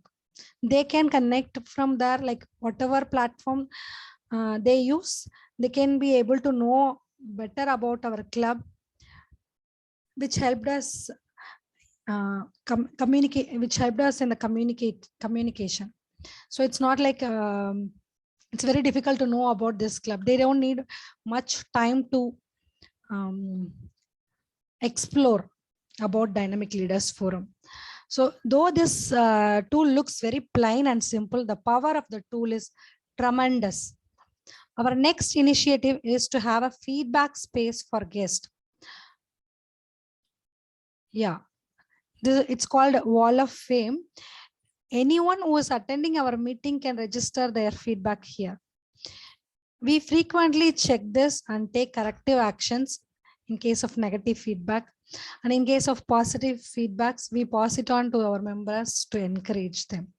They can connect from there, like whatever platform they use, they can be able to know better about our club, which helped us communicate, which helped us in the communication. So it's not like it's very difficult to know about this club. They don't need much time to explore about Dynamic Leaders Forum. So though this tool looks very plain and simple, the power of the tool is tremendous. Our next initiative is to have a feedback space for guests. Yeah, it's called Wall of Fame. Anyone who is attending our meeting can register their feedback here. We frequently check this and take corrective actions in case of negative feedback. And in case of positive feedbacks, we pass it on to our members to encourage them.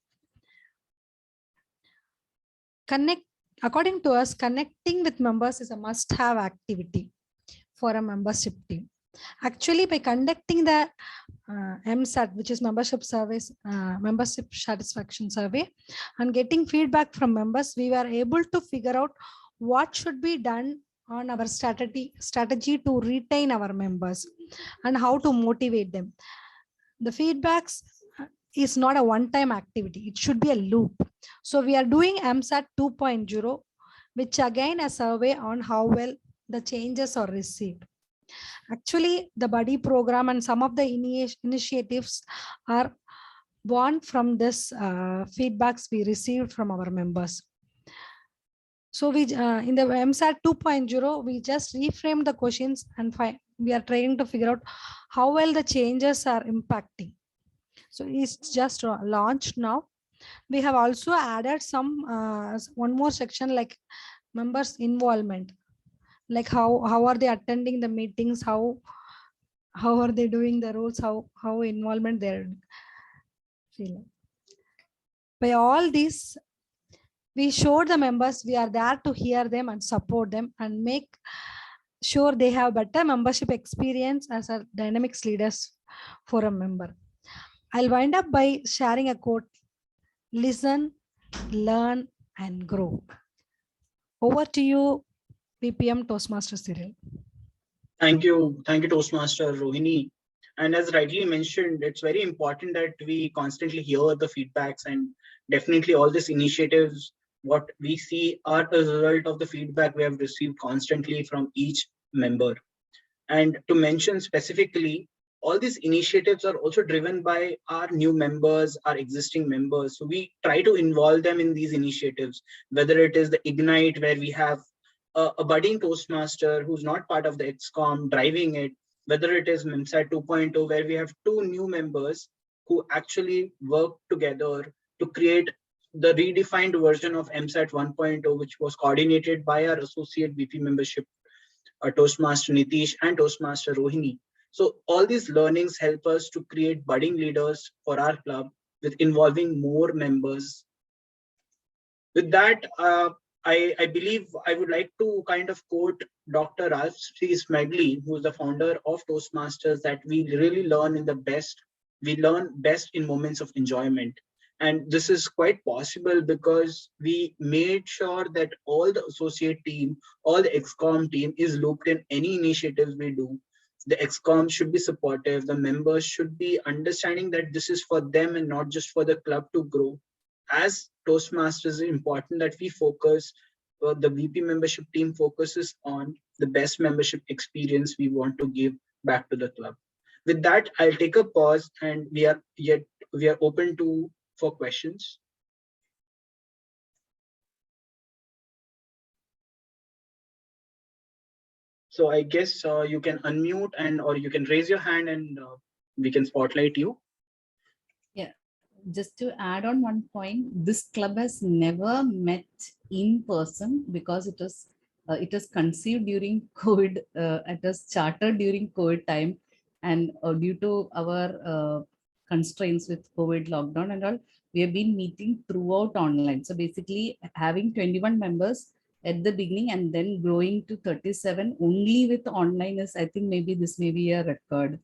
According to us, connecting with members is a must-have activity for a membership team. Actually, by conducting the MSAT, which is membership satisfaction survey, and getting feedback from members, we were able to figure out what should be done on our strategy to retain our members and how to motivate them. The feedbacks is not a one-time activity. It should be a loop. So we are doing MSAT 2.0, which again a survey on how well the changes are received. Actually, the buddy program and some of the initiatives are born from this feedbacks we received from our members. So we in the MSAT 2.0, we just reframe the questions and we are trying to figure out how well the changes are impacting. So it's just launched now. We have also added some one more section like members involvement, like how are they attending the meetings, how are they doing the roles, how involvement they're feeling. By all these, we showed the members we are there to hear them and support them and make sure they have better membership experience as a Dynamics Leaders Forum member. I'll wind up by sharing a quote: listen, learn, and grow. Over to you, BPM Toastmaster Cyril. Thank you, Toastmaster Rohini. And as rightly mentioned, it's very important that we constantly hear the feedbacks, and definitely all these initiatives, what we see are a result of the feedback we have received constantly from each member. And to mention specifically, all these initiatives are also driven by our new members, our existing members. So we try to involve them in these initiatives, whether it is the Ignite, where we have a budding Toastmaster who's not part of the ExCom driving it, whether it is MSAT 2.0, where we have 2 new members who actually work together to create the redefined version of MSAT 1.0, which was coordinated by our associate VP membership, Toastmaster Nitish and Toastmaster Rohini. So all these learnings help us to create budding leaders for our club with involving more members. With that, I believe I would like to kind of quote Dr. Ralph C. Smedley, who is the founder of Toastmasters, that we really learn in the best. We learn best in moments of enjoyment. And this is quite possible because we made sure that all the associate team, all the XCOM team is looped in any initiatives we do. The XCOM should be supportive. The members should be understanding that this is for them and not just for the club to grow. As Toastmasters, it's important that we focus, the VP membership team focuses on the best membership experience we want to give back to the club. With that, I'll take a pause and we are open for questions. So I guess you can unmute or you can raise your hand and we can spotlight you. Just to add on one point, this club has never met in person because it was conceived during COVID. It was chartered during COVID time, and due to our constraints with COVID lockdown and all, we have been meeting throughout online. So basically, having 21 members at the beginning and then growing to 37 only with online is, I think maybe this may be a record.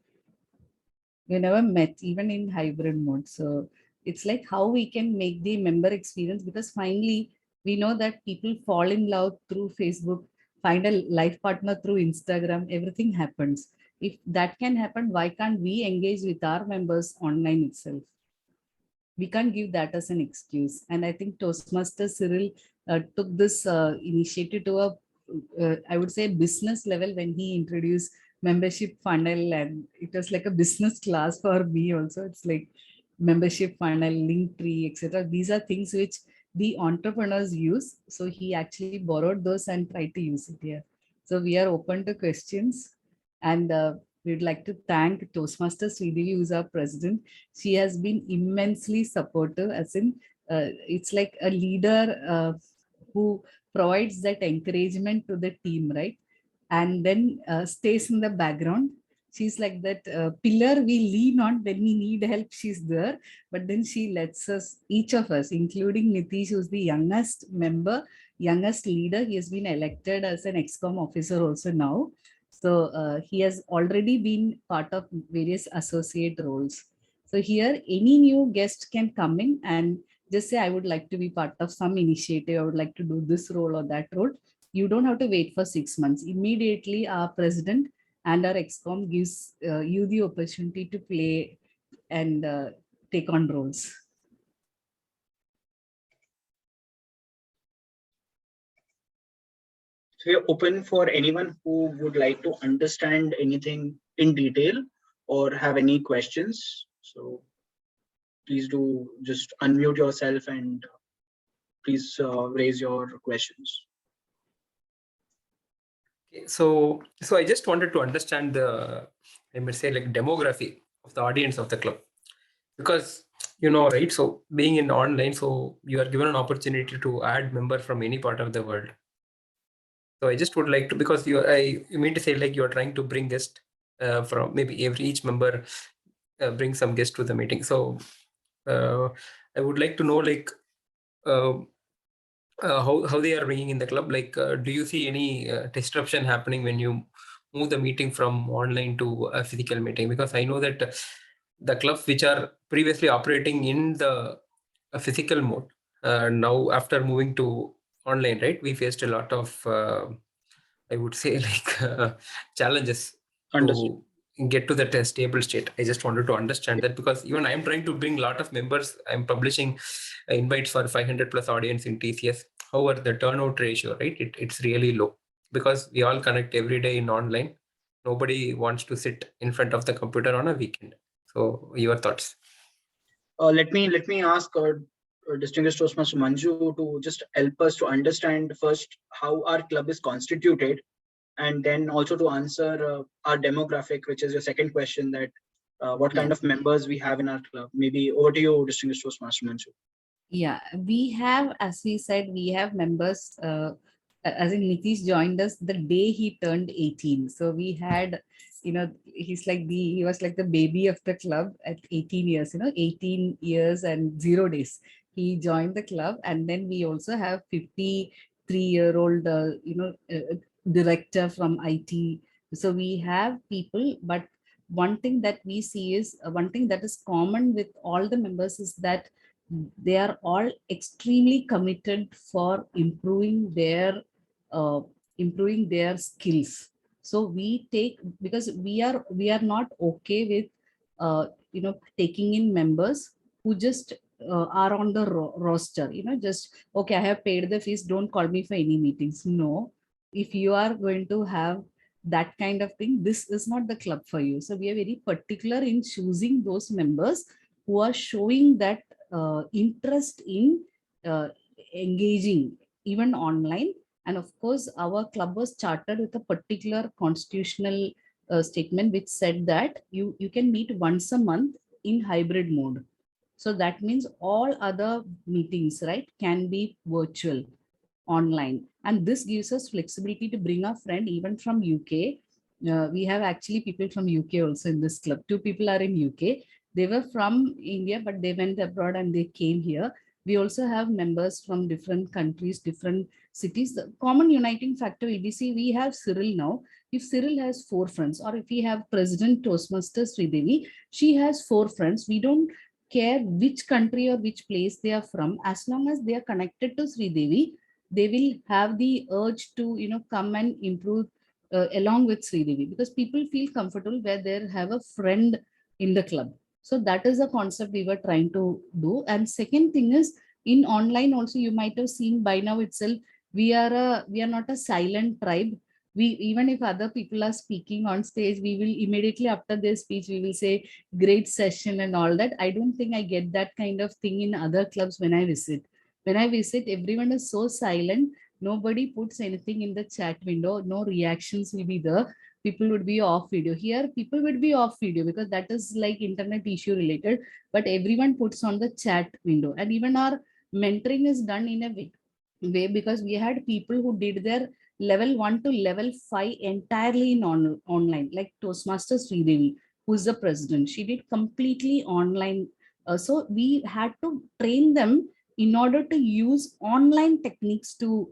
We never met even in hybrid mode. So it's like how we can make the member experience, because finally we know that people fall in love through Facebook, find a life partner through Instagram, everything happens. If that can happen, why can't we engage with our members online itself? We can't give that as an excuse. And I think Toastmaster Cyril took this initiative to I would say business level when he introduced membership funnel, and it was like a business class for me also. It's like membership funnel, Linktree, etc. These are things which the entrepreneurs use. So he actually borrowed those and tried to use it here. So we are open to questions, and we'd like to thank Toastmaster Sridevi, who's our president. She has been immensely supportive, as in it's like a leader who provides that encouragement to the team, right? And then stays in the background. She's like that pillar we lean on when we need help. She's there, but then she lets us, each of us, including Nitish, who's the youngest member, youngest leader. He has been elected as an XCOM officer also now. So he has already been part of various associate roles. So here, any new guest can come in and just say, I would like to be part of some initiative. I would like to do this role or that role. You don't have to wait for 6 months. Immediately, our president and our XCOM gives you the opportunity to play and take on roles. So we're open for anyone who would like to understand anything in detail or have any questions. So please do just unmute yourself and please raise your questions. So I just wanted to understand the, I must say, like demography of the audience of the club, because right, so being in online, so you are given an opportunity to add member from any part of the world. So I just would like to, because you mean to say like you are trying to bring guest from maybe each member bring some guest to the meeting. So I would like to know like how they are bringing in the club. Like, do you see any disruption happening when you move the meeting from online to a physical meeting? Because I know that the clubs which are previously operating in the physical mode, now after moving to online, right, we faced a lot of, I would say, like challenges to get to that stable state. I just wanted to understand that, because even I'm trying to bring a lot of members. I'm publishing invites for 500 plus audience in TCS. However, the turnout ratio, right, it's really low, because we all connect every day in online. Nobody wants to sit in front of the computer on a weekend. So your thoughts? Let me ask distinguished Toastmaster Manju to just help us to understand first how our club is constituted, and then also to answer our demographic, which is your second question, that what kind of members we have in our club. Maybe over to you, distinguished Toastmaster Manju. Yeah, we have, as we said, we have members, as in Nitish joined us the day he turned 18. So we had he's like he was like the baby of the club at 18 years, 18 years and 0 days. He joined the club, and then we also have 53-year-old, director from IT. So we have people, but one thing that we see is one thing that is common with all the members is that they are all extremely committed for improving their skills. So we take, because we are not okay with taking in members who just are on the roster, just okay, I have paid the fees, don't call me for any meetings. No, if you are going to have that kind of thing, this is not the club for you. So we are very particular in choosing those members who are showing that interest in engaging even online. And of course, our club was chartered with a particular constitutional statement which said that you can meet once a month in hybrid mode. So that means all other meetings, right, can be virtual, online. And this gives us flexibility to bring a friend even from UK. We have actually people from UK also in this club. 2 people are in UK. They were from India, but they went abroad and they came here. We also have members from different countries, different cities. The common uniting factor will be, see, we have Cyril now. If Cyril has 4 friends, or if we have President Toastmasters Sridevi, she has 4 friends. We don't care which country or which place they are from. As long as they are connected to Sridevi, they will have the urge to come and improve along with Sridevi, because people feel comfortable where they have a friend in the club. So that is the concept we were trying to do. And second thing is, in online also, you might have seen by now itself, we are not a silent tribe. We, even if other people are speaking on stage, we will immediately after their speech, we will say great session and all that. I don't think I get that kind of thing in other clubs when I visit. When I visit, everyone is so silent. Nobody puts anything in the chat window. No reactions will be there. People would be off video. Here, people would be off video because that is like internet issue related. But everyone puts on the chat window. And even our mentoring is done in a way because we had people who did their level 1 to level 5 entirely in online, like Toastmasters Sridevi, who is the president. She did completely online. So we had to train them in order to use online techniques to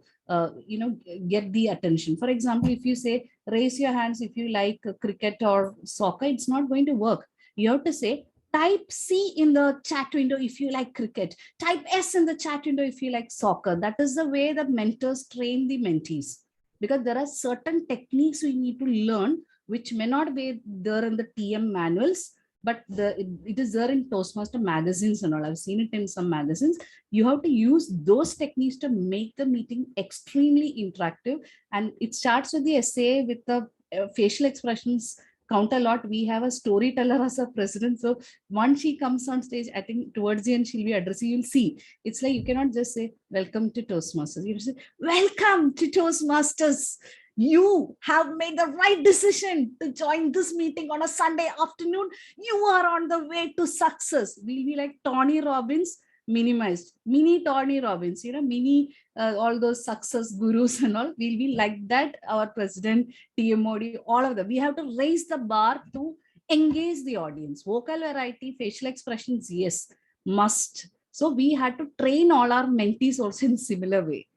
get the attention. For example, if you say raise your hands if you like cricket or soccer, it's not going to work. You have to say type C in the chat window if you like cricket, type S in the chat window if you like soccer. That is the way that mentors train the mentees, because there are certain techniques we need to learn which may not be there in the TM manuals, but it is there in Toastmaster magazines and all. I've seen it in some magazines. You have to use those techniques to make the meeting extremely interactive. And it starts with the essay, with the facial expressions count a lot. We have a storyteller as a president. So once she comes on stage, I think towards the end, she'll be addressing, you'll see. It's like, you cannot just say, welcome to Toastmasters. You say, welcome to Toastmasters. You have made the right decision to join this meeting on a Sunday afternoon. You are on the way to success. We'll be like Tony Robbins minimized, mini Tony Robbins, mini all those success gurus and all. We'll be like that. Our president, TM Modi, all of them. We have to raise the bar to engage the audience. Vocal variety, facial expressions, yes, must. So we had to train all our mentees also in similar way.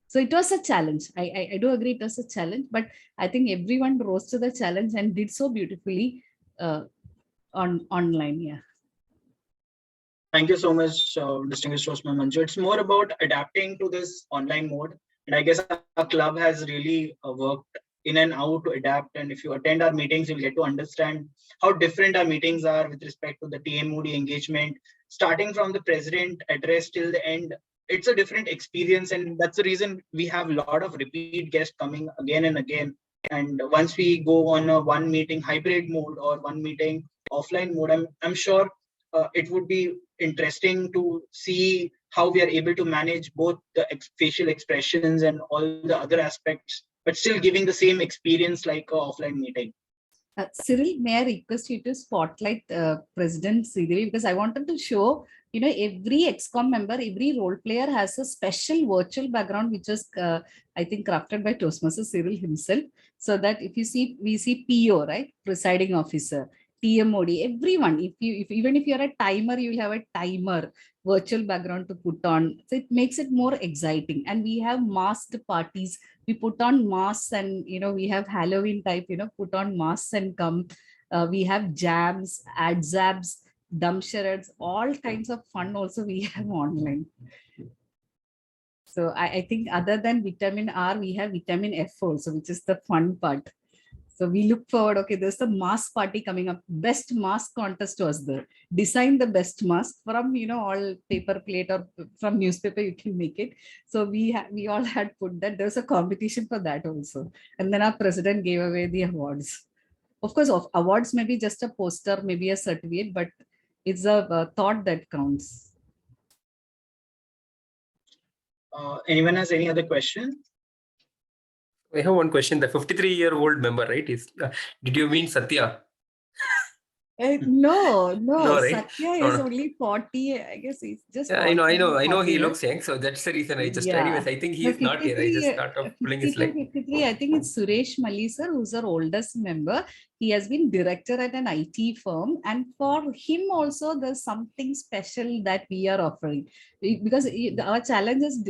So it was a challenge. I do agree it was a challenge, but I think everyone rose to the challenge and did so beautifully online. Yeah. Thank you so much, distinguished Toastmaster Manju. It's more about adapting to this online mode. And I guess our club has really worked in and out to adapt. And if you attend our meetings, you'll get to understand how different our meetings are with respect to the TM Modi engagement, starting from the president address till the end. It's a different experience, and that's the reason we have a lot of repeat guests coming again and again. And once we go on a one meeting hybrid mode or one meeting offline mode, I'm sure it would be interesting to see how we are able to manage both the facial expressions and all the other aspects, but still giving the same experience like an offline meeting. Cyril, may I request you to spotlight President Sridevi, because I wanted to show, every XCOM member, every role player has a special virtual background, which is, I think, crafted by Toastmaster Cyril himself. So that if you see, we see PO, right? Presiding officer, TMOD, everyone. Even if you're a timer, you will have a timer virtual background to put on. So it makes it more exciting. And we have masked parties. We put on masks, and we have Halloween type, put on masks and come. We have jams, adzabs, dumb charades, all kinds of fun also we have online. So I think other than vitamin R, we have vitamin F also, which is the fun part. So we look forward, okay, there's the mask party coming up. Best mask contest was there. Design the best mask from, all paper plate or from newspaper, you can make it. So we all had put that. There's a competition for that also. And then our president gave away the awards. Of course, awards may be just a poster, maybe a certificate, but it's a thought that counts. Anyone has any other question? I have one question. The 53-year-old member, right? Did you mean Satya? No, right? Satya is only 40. I guess he's just. Yeah, I know. He looks young, so that's the reason I just. Yeah. Anyways, I think he's not here. I just thought of pulling his leg. 53. I think it's Suresh Malli sir, who's our oldest member. He has been director at an IT firm, and for him also, there's something special that we are offering. Because our challenge is,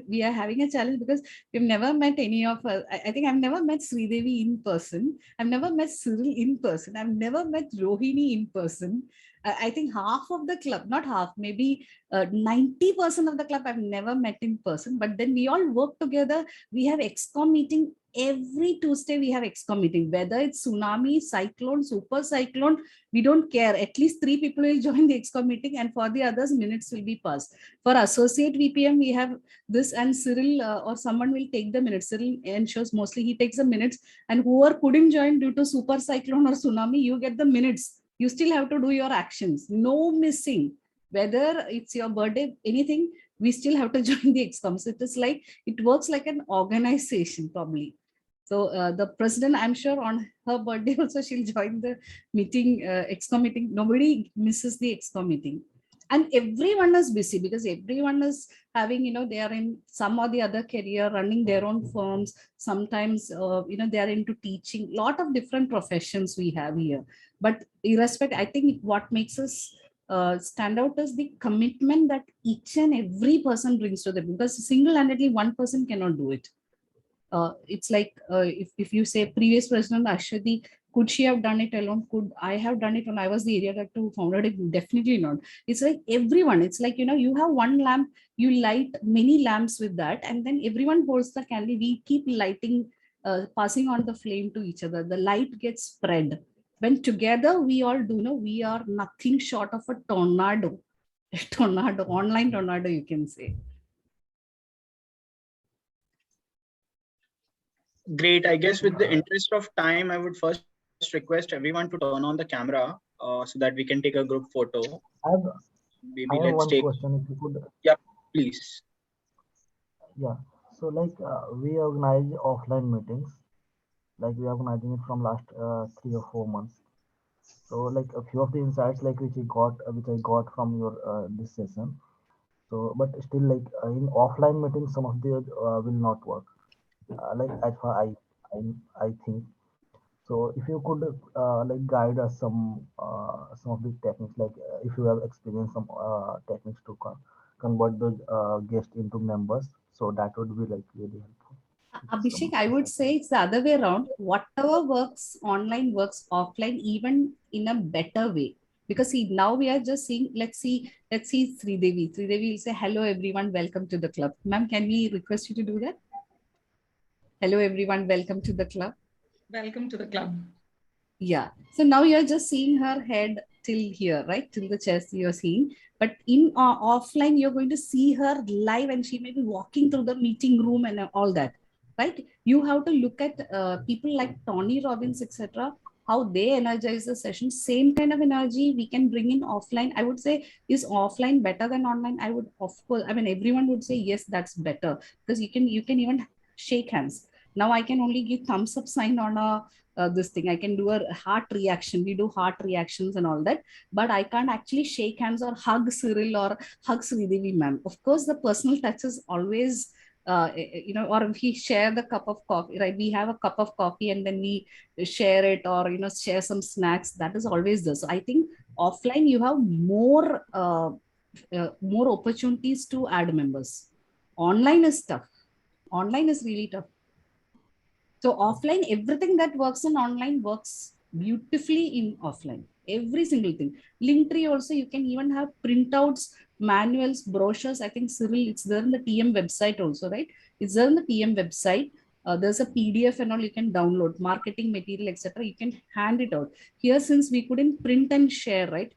we are having a challenge because we've never met any of us. I think I've never met Sridevi in person. I've never met Cyril in person. I've never met Rohini in person. I think half of the club, not half, maybe 90% of the club I've never met in person, but then we all work together. We have XCOM meeting every Tuesday. We have XCOM meeting, whether it's tsunami, cyclone, super cyclone, we don't care. At least 3 people will join the XCOM meeting, and for the others, minutes will be passed. For associate VPM, we have this, and Cyril or someone will take the minutes. Cyril ensures mostly he takes the minutes, and whoever couldn't join due to super cyclone or tsunami, you get the minutes. You still have to do your actions. No missing. Whether it's your birthday, anything, we still have to join the XCOM. So it works like an organization probably. So the president, I'm sure on her birthday also, she'll join the meeting, XCOM meeting. Nobody misses the XCOM meeting. And everyone is busy because everyone is having, they are in some or the other career, running their own firms. Sometimes, they are into teaching. Lot of different professions we have here. But irrespective, I think what makes us stand out is the commitment that each and every person brings to them, because single-handedly one person cannot do it. It's like if you say previous president Ashwati, could she have done it alone? Could I have done it when I was the area director who founded it? Definitely not. It's like everyone. It's like, you have one lamp, you light many lamps with that, and then everyone holds the candle. We keep lighting, passing on the flame to each other. The light gets spread. When together we all do, we are nothing short of a tornado. A tornado, online tornado, you can say. Great. I guess with the interest of time, I would first request everyone to turn on the camera so that we can take a group photo. I have one question, if you could. Yeah, please. Yeah. So we organize offline meetings. We are organizing it from last 3 or 4 months. So a few of the insights which I got from your this session. So but still in offline meetings, some of the will not work. As far I think. So if you could guide us some of the techniques, if you have experienced some techniques to convert those guests into members, so that would be really helpful. Abhishek, I would say it's the other way around. Whatever works online works offline, even in a better way. Because see, now we are just seeing, let's see Sridevi. Sridevi will say, hello everyone, welcome to the club. Ma'am, can we request you to do that? Hello everyone, welcome to the club. Welcome to the club. Yeah. So now you're just seeing her head till here, right? Till the chest you're seeing. But in offline, you're going to see her live, and she may be walking through the meeting room and all that, right? You have to look at people like Tony Robbins, etc., how they energize the session. Same kind of energy we can bring in offline. I would say, is offline better than online? I mean, everyone would say, yes, that's better, because you can even shake hands. Now I can only give thumbs up sign on a this thing. I can do a heart reaction. We do heart reactions and all that, but I can't actually shake hands or hug Cyril or hug Sridevi ma'am. Of course, the personal touch is always, or if we share the cup of coffee, right? We have a cup of coffee and then we share it, or share some snacks. That is always there. So I think offline you have more opportunities to add members. Online is tough. Online is really tough. So offline, everything that works in online works beautifully in offline. Every single thing. Linktree also, you can even have printouts, manuals, brochures. I think Cyril, it's there in the TM website also, right? It's there in the TM website. There's a PDF and all you can download, marketing material, etc. You can hand it out. Here, since we couldn't print and share, right?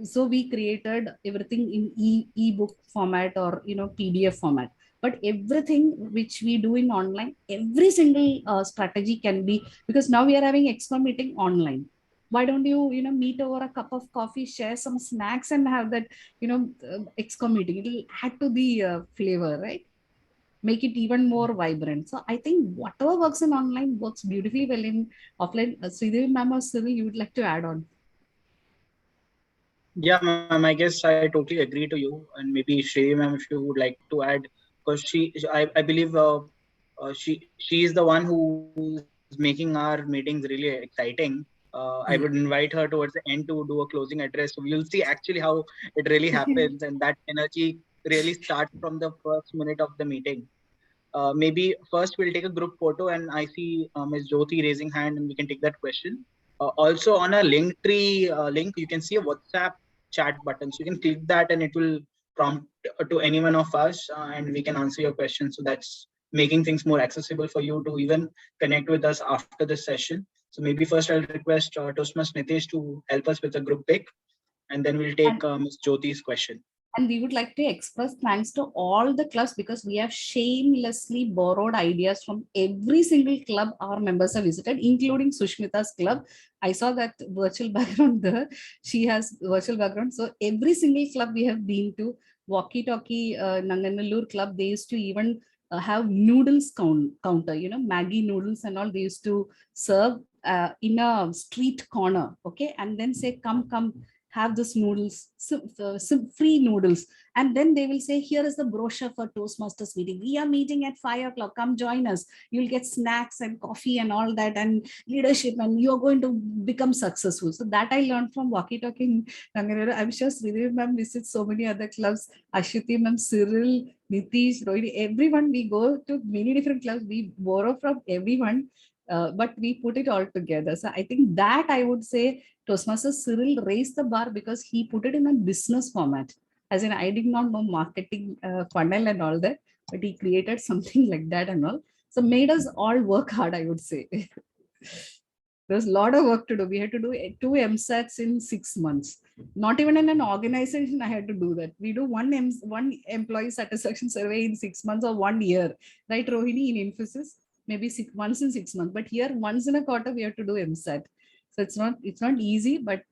So we created everything in ebook format or PDF format. But everything which we do in online, every single strategy can be, because now we are having expo meeting online. Why don't you meet over a cup of coffee, share some snacks, and have that expo meeting? It will add to the flavor, right? Make it even more vibrant. So I think whatever works in online works beautifully well in offline. Sridevi ma'am or Cyril, you would like to add on? Yeah, ma'am, I guess I totally agree to you. And maybe Shreya ma'am, if you would like to add, because I believe she is the one who's making our meetings really exciting. I would invite her towards the end to do a closing address. So you'll see actually how it really happens, and that energy really starts from the first minute of the meeting. Maybe first we'll take a group photo, and I see Ms. Jyoti raising hand, and we can take that question. Also on a Linktree link, you can see a WhatsApp chat button. So you can click that and it will prompt to any one of us and we can answer your questions. So that's making things more accessible for you to even connect with us after this session. So maybe first I'll request Toastmaster Nitesh to help us with a group pick, and then we'll take Ms. Jyoti's question. And we would like to express thanks to all the clubs, because we have shamelessly borrowed ideas from every single club our members have visited, including Sushmita's club. I saw that virtual background there. She has virtual background. So every single club we have been to, Walkie Talkie, Nanganallur club, they used to even have noodles counter, Maggie noodles and all. They used to serve in a street corner, okay, and then say, come, have this noodles, some free noodles. And then they will say, here is the brochure for Toastmasters meeting. We are meeting at 5 o'clock. Come join us. You'll get snacks and coffee and all that and leadership, and you're going to become successful. So that I learned from Walkie Talkie. I'm sure Sridevi ma'am visits so many other clubs. Ashwati ma'am, Cyril, Nitish, Rohini, everyone. We go to many different clubs. We borrow from everyone. But we put it all together. So I think that I would say Toastmaster Cyril raised the bar because he put it in a business format. As in, I did not know marketing funnel and all that, but he created something like that and all. So made us all work hard, I would say. There's a lot of work to do. We had to do 2 MSATs in 6 months. Not even in an organization, I had to do that. We do one employee satisfaction survey in 6 months or 1 year, right, Rohini, in Infosys? Maybe once in 6 months, but here once in a quarter we have to do MSAT. So it's not easy, but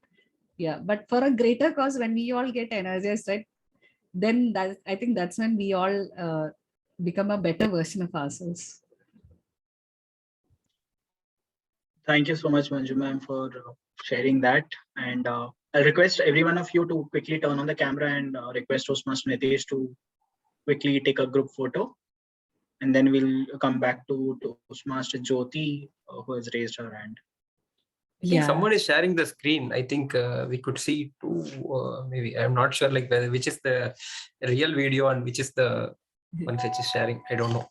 yeah, but for a greater cause, when we all get energized, right, then I think that's when we all become a better version of ourselves. Thank you so much, Manju ma'am, for sharing that. And I'll request every one of you to quickly turn on the camera and request Toastmaster Nitesh to quickly take a group photo. And then we'll come back to Toastmaster Jyoti, who has raised her hand. I think someone is sharing the screen. I think we could see two, maybe. I'm not sure like which is the real video and which is the one which is sharing. I don't know.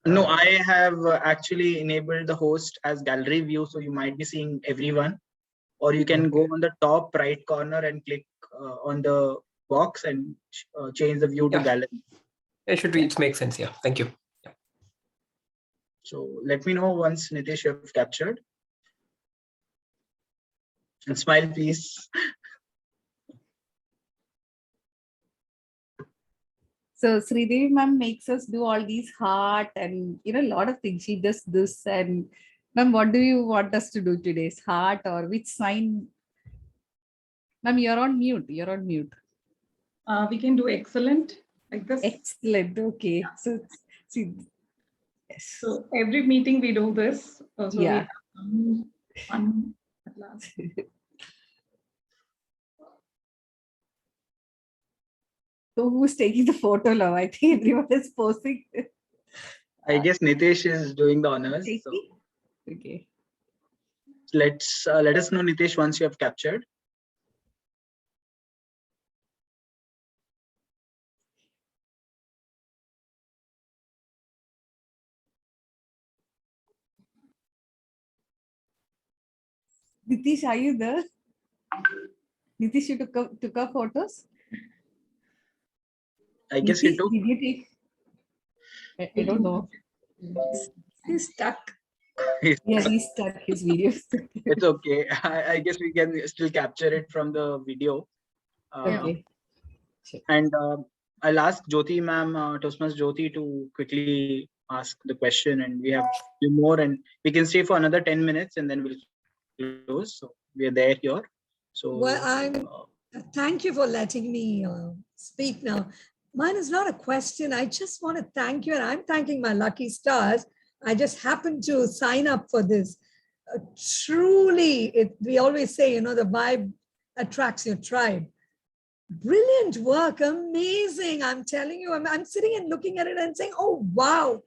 No, I have actually enabled the host as gallery view. So you might be seeing everyone, or you can go on the top right corner and click on the box and change the view to gallery. It makes sense. Yeah. Thank you. Yeah. So let me know once Nitesh you have captured. And smile, please. So Sridevi ma'am makes us do all these heart and a lot of things. She does this. And ma'am, what do you want us to do today? Heart or which sign? Ma'am, you're on mute. You're on mute. We can do excellent like this. Excellent. Okay. So see, Yes. So every meeting we do this. So we Yeah. have some fun at last. So who's taking the photo now? I think everyone is posing. I guess Nitesh is doing the honors. So Taking? Okay. let us know, Nitesh, once you have captured. Nitish, are you there? Nitish, you took our photos? I guess he Nitish, took. did you take? I don't know. He's stuck. Yeah, he's stuck his videos. It's okay. I guess we can still capture it from the video. Okay. And I'll ask Jyoti ma'am, Toastmasters Jyoti, to quickly ask the question, and we have few more, and we can stay for another 10 minutes, and then we'll close. So we are there here. So Well, thank you for letting me speak now. Mine is not a question. I just want to thank you, and I'm thanking my lucky stars. I just happened to sign up for this. Truly, we always say, the vibe attracts your tribe. Brilliant work, amazing. I'm telling you, I'm sitting and looking at it and saying, oh, wow.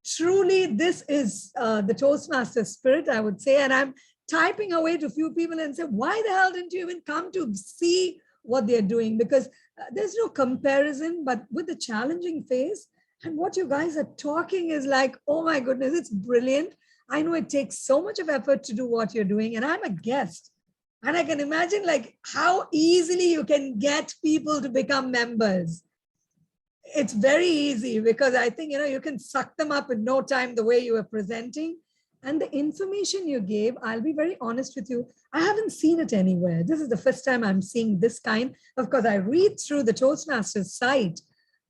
Truly, this is the Toastmaster spirit, I would say. And I'm typing away to a few people and say, why the hell didn't you even come to see what they're doing? Because there's no comparison, but with the challenging phase and what you guys are talking is like, oh my goodness, it's brilliant. I know it takes so much of effort to do what you're doing, and I'm a guest. And I can imagine like how easily you can get people to become members. It's very easy because I think, you can suck them up in no time the way you were presenting. And the information you gave, I'll be very honest with you, I haven't seen it anywhere. This is the first time I'm seeing this kind. Of course, I read through the Toastmasters site,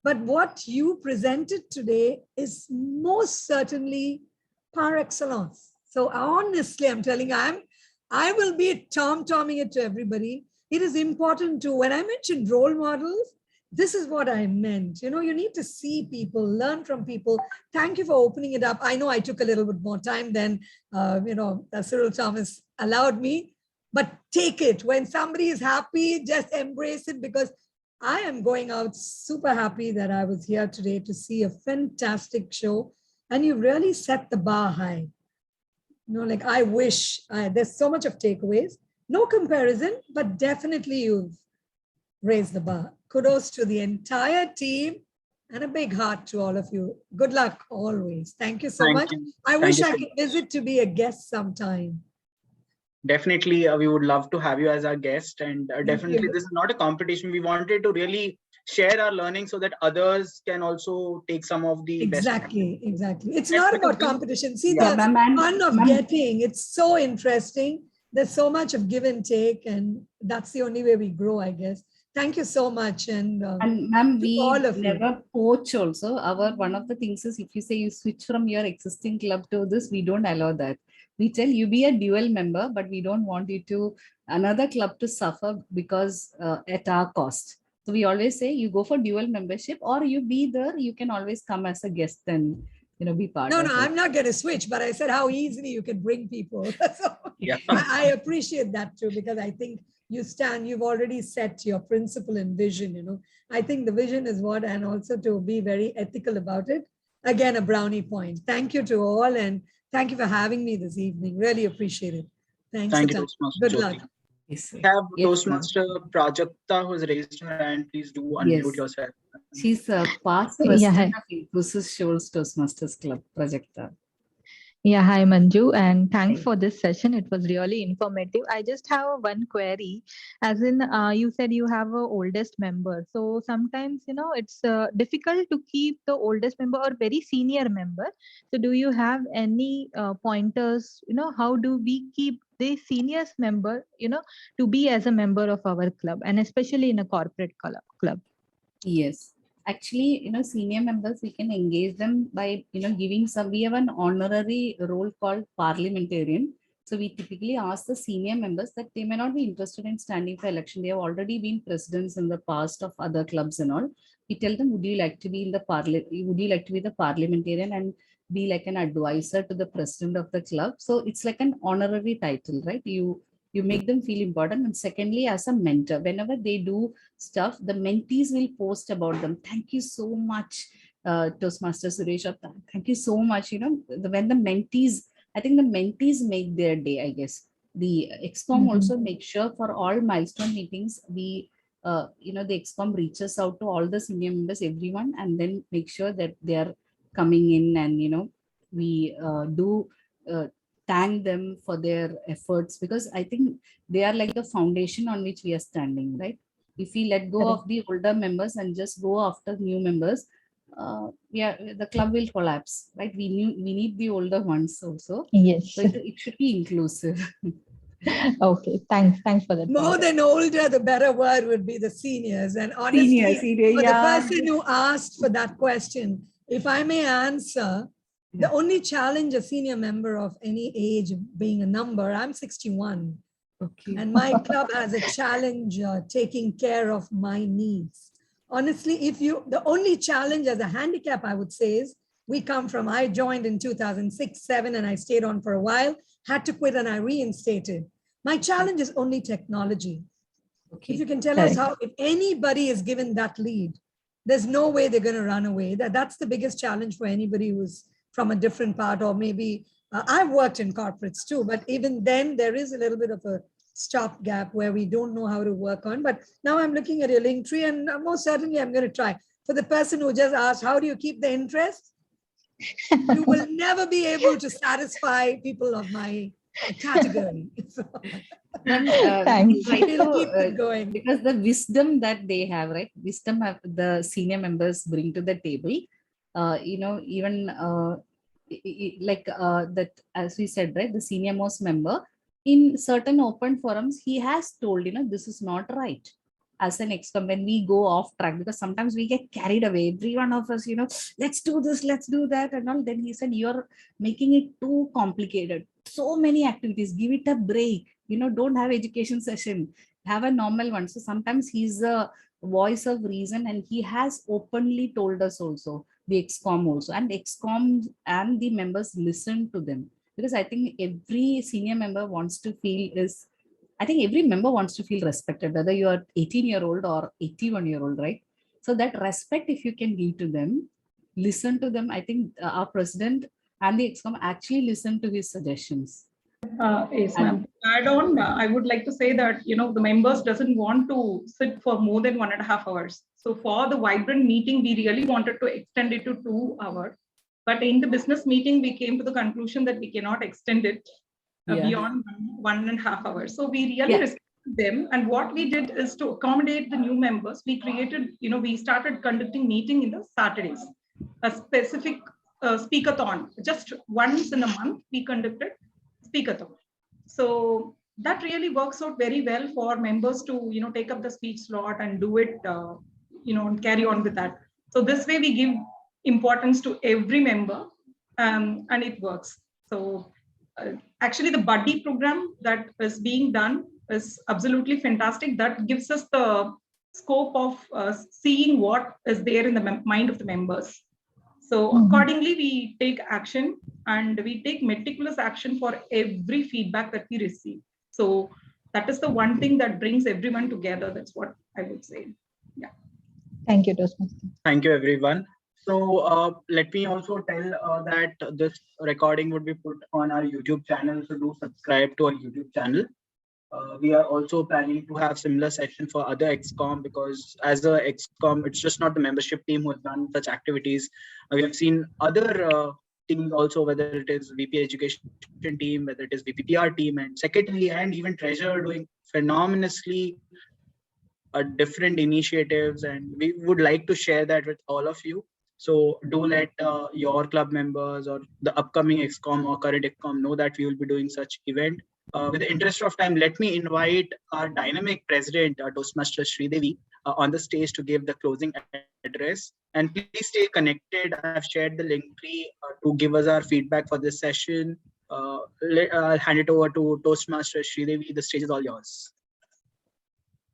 but what you presented today is most certainly par excellence. So honestly, I'm telling you, I will be tom-tomming it to everybody. It is important to, when I mentioned role models, this is what I meant. You need to see people, learn from people. Thank you for opening it up. I know I took a little bit more time than, Cyril Thomas allowed me, but take it. When somebody is happy, just embrace it, because I am going out super happy that I was here today to see a fantastic show. And you really set the bar high. Like I wish, there's so much of takeaways. No comparison, but definitely you've raised the bar. Kudos to the entire team and a big heart to all of you. Good luck always. Thank you so much. I wish I could visit to be a guest sometime. Definitely, we would love to have you as our guest. And definitely, this is not a competition. We wanted to really share our learning so that others can also take some of the Exactly. It's not about competition. See, the fun of getting, it's so interesting. There's so much of give and take, and that's the only way we grow, I guess. Thank you so much. And ma'am, we never poach also. One of the things is, if you say you switch from your existing club to this, we don't allow that. We tell you be a dual member, but we don't want you to another club to suffer because at our cost. So we always say you go for dual membership, or you be there, you can always come as a guest and be part of it. No, I'm not going to switch, but I said how easily you can bring people. So yeah. I appreciate that too, because I think you've already set your principle and vision, I think the vision is what, and also to be very ethical about it. Again, a brownie point. Thank you to all, and thank you for having me this evening. Really appreciate it. Thanks. Thank you, Good luck. Yes, we have Toastmaster Prajakta who's raised her hand. Please do unmute yourself. She's a past president of Infosys Shoals Toastmasters Club, Prajakta. Yeah, hi Manju, and thanks for this session. It was really informative. I just have one query, as in you said you have a oldest member. So sometimes, it's difficult to keep the oldest member or very senior member. So do you have any pointers, how do we keep the seniors member, to be as a member of our club, and especially in a corporate club? Yes. Actually, senior members, we can engage them by, giving we have an honorary role called parliamentarian. So we typically ask the senior members that they may not be interested in standing for election. They have already been presidents in the past of other clubs and all. We tell them, would you like to be in the would you like to be the parliamentarian? And be like an advisor to the president of the club. So it's like an honorary title, right? You make them feel important. And secondly, as a mentor, whenever they do stuff, the mentees will post about them. Thank you so much, Toastmaster Suresh. Thank you so much. When the mentees, I think the mentees make their day, I guess. The ExCom also makes sure for all milestone meetings, the ExCom reaches out to all the senior members, everyone, and then make sure that they are coming in, and we do thank them for their efforts, because I think they are like the foundation on which we are standing, right? If we let go of the older members and just go after new members, the club will collapse, right? We need the older ones also. Yes. So it should be inclusive. Okay. Thanks for that. More than older, the better word would be the seniors. And honestly, Senior, for yeah. the person who asked for that question, if I may answer, the only challenge a senior member of any age being a number, I'm 61. Okay. And my club has a challenge taking care of my needs. Honestly, the only challenge as a handicap, I would say, is I joined in 2006-07 and I stayed on for a while, had to quit and I reinstated. My challenge is only technology. Okay. If you can tell us how, if anybody is given that lead, there's no way they're going to run away. That's the biggest challenge for anybody who's from a different part, or maybe I've worked in corporates too, but even then there is a little bit of a stopgap where we don't know how to work on. But now I'm looking at your Linktree, and most certainly I'm going to try. For the person who just asked, how do you keep the interest? You will never be able to satisfy people of my category. Thanks. We'll keep it going. Because the wisdom that they have, right? Wisdom the senior members bring to the table. Even that, as we said, right? The senior most member in certain open forums, he has told, this is not right. As an ExCom, when we go off track, because sometimes we get carried away, every one of us, let's do this, let's do that, and all. Then he said, you're making it too complicated. So many activities, give it a break. Don't have education session, have a normal one. So sometimes he's a voice of reason, and he has openly told us also, the ExCom also, and ExCom and the members listen to them, because I think every senior member wants to feel every member wants to feel respected, whether you are 18-year-old or 81-year-old, right? So that respect, if you can give to them, listen to them. I think our president and the ExCom actually listen to his suggestions. Yes, ma'am. Add on, I would like to say that, the members doesn't want to sit for more than 1.5 hours. So for the vibrant meeting, we really wanted to extend it to 2 hours. But in the business meeting, we came to the conclusion that we cannot extend it beyond 1.5 hours. So we really respected them. And what we did is to accommodate the new members. We created, we started conducting meeting in the Saturdays, a specific speakathon. Just once in a month, we conducted speakathon. So that really works out very well for members to, take up the speech slot and do it, and carry on with that. So this way we give importance to every member, and it works. So actually the buddy program that is being done is absolutely fantastic. That gives us the scope of seeing what is there in the mind of the members. So accordingly, we take action, and we take meticulous action for every feedback that we receive. So that is the one thing that brings everyone together. That's what I would say. Yeah. Thank you, Toastmaster. Thank you, everyone. So let me also tell that this recording would be put on our YouTube channel. So do subscribe to our YouTube channel. We are also planning to have similar session for other ExCom, because as a ExCom, it's just not the membership team who has done such activities. We have seen other teams also, whether it is VP education team, whether it is VPPR team, and secretary, and even treasurer doing phenomenally different initiatives. And we would like to share that with all of you. So do let your club members or the upcoming ExCom or current ExCom know that we will be doing such event. With the interest of time, let me invite our dynamic president, Toastmaster Sridevi, on the stage to give the closing address. And please stay connected. I've shared the Linktree to give us our feedback for this session. I'll hand it over to Toastmaster Sridevi. The stage is all yours.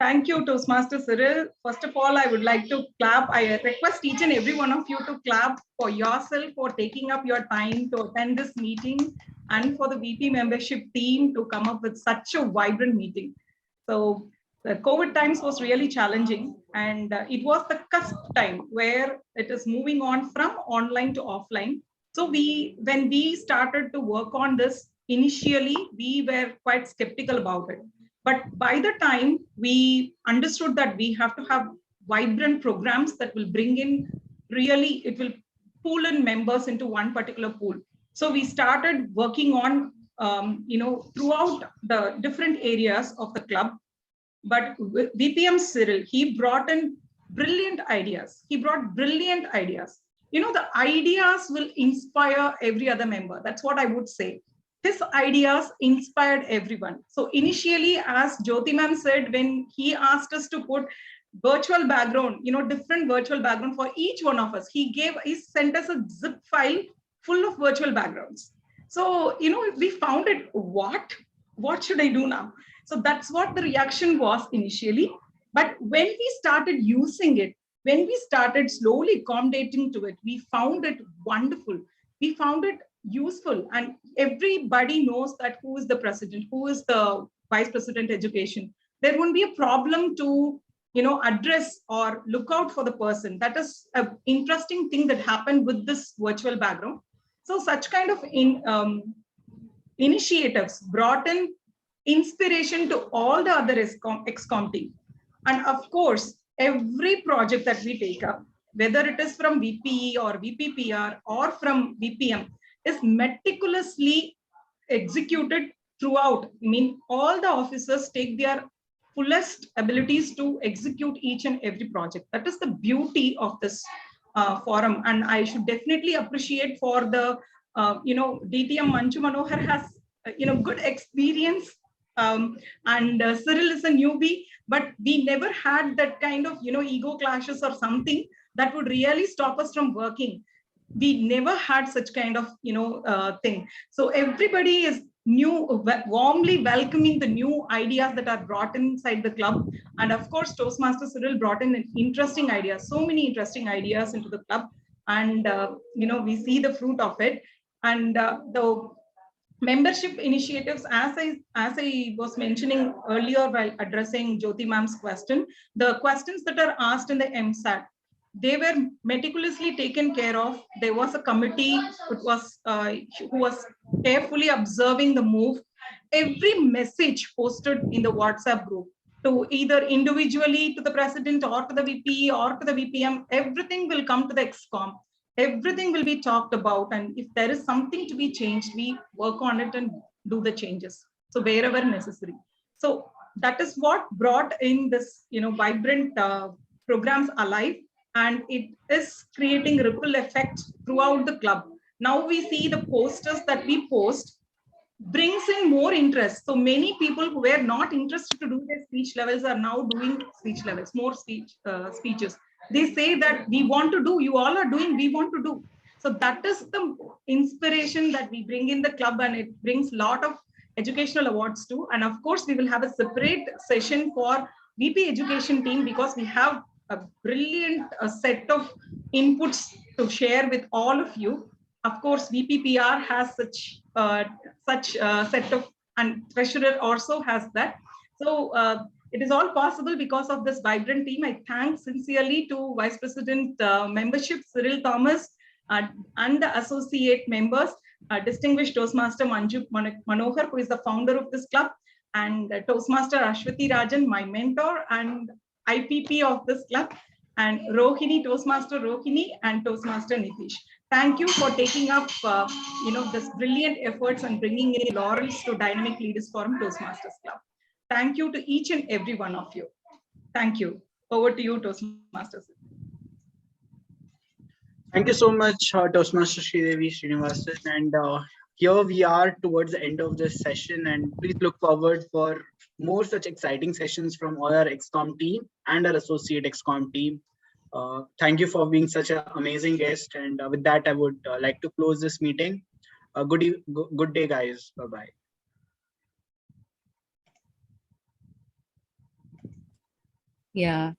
Thank you, Toastmaster Cyril. First of all, I would like to clap. I request each and every one of you to clap for yourself for taking up your time to attend this meeting and for the VP membership team to come up with such a vibrant meeting. So the COVID times was really challenging, and it was the cusp time where it is moving on from online to offline. So when we started to work on this, initially, we were quite skeptical about it. But by the time we understood that we have to have vibrant programs that will bring in it will pool in members into one particular pool. So we started working on, throughout the different areas of the club. But VPM Cyril, he brought in brilliant ideas. The ideas will inspire every other member. That's what I would say. His ideas inspired everyone. So initially, as Jyoti ma'am said, when he asked us to put virtual background, different virtual background for each one of us, he sent us a zip file full of virtual backgrounds. So, we found it, what should I do now? So that's what the reaction was initially. But when we started using it, when we started slowly accommodating to it, we found it wonderful. We found it useful, and everybody knows that who is the president, who is the vice president education. There won't be a problem to address or look out for the person. That is an interesting thing that happened with this virtual background. So such kind of initiatives brought in inspiration to all the other ExCom team. And of course, every project that we take up, whether it is from VPE or VPPR or from VPM, is meticulously executed throughout. I mean, all the officers take their fullest abilities to execute each and every project. That is the beauty of this forum. And I should definitely appreciate for the, DTM Manju Manohar has, good experience. And Cyril is a newbie, but we never had that kind of, ego clashes or something that would really stop us from working. We never had such kind of, thing. So everybody is warmly welcoming the new ideas that are brought inside the club. And of course, Toastmaster Cyril brought in interesting ideas, so many interesting ideas into the club. And, we see the fruit of it. And the membership initiatives, as I was mentioning earlier while addressing Jyoti ma'am's question, the questions that are asked in the MSAT, they were meticulously taken care of. There was a committee who was carefully observing the move. Every message posted in the WhatsApp group to either individually to the president or to the VP or to the VPM, everything will come to the ExCom. Everything will be talked about. And if there is something to be changed, we work on it and do the changes. So wherever necessary. So that is what brought in this, vibrant programs alive. And it is creating ripple effect throughout the club. Now we see the posters that we post brings in more interest. So many people who were not interested to do their speech levels are now doing speech levels, more speeches. They say that we want to do, you all are doing, we want to do. So that is the inspiration that we bring in the club, and it brings a lot of educational awards too. And of course, we will have a separate session for VP education team, because we have a brilliant set of inputs to share with all of you. Of course, VPPR has such set of, and treasurer also has that. So it is all possible because of this vibrant team. I thank sincerely to Vice President membership Cyril Thomas and the associate members, distinguished Toastmaster Manju Manohar, who is the founder of this club, and Toastmaster Ashwati Rajan, my mentor and IPP of this club, and Rohini, Toastmaster Rohini, and Toastmaster Nitish. Thank you for taking up, this brilliant efforts and bringing in laurels to Dynamic Leaders Forum Toastmasters Club. Thank you to each and every one of you. Thank you. Over to you, Toastmasters. Thank you so much, Toastmaster Sridevi Srinivasan. And here we are towards the end of this session, and please look forward for more such exciting sessions from all our ExCom team and our associate ExCom team. Thank you for being such an amazing guest. And with that, I would like to close this meeting. Good day, guys. Bye-bye. Yeah.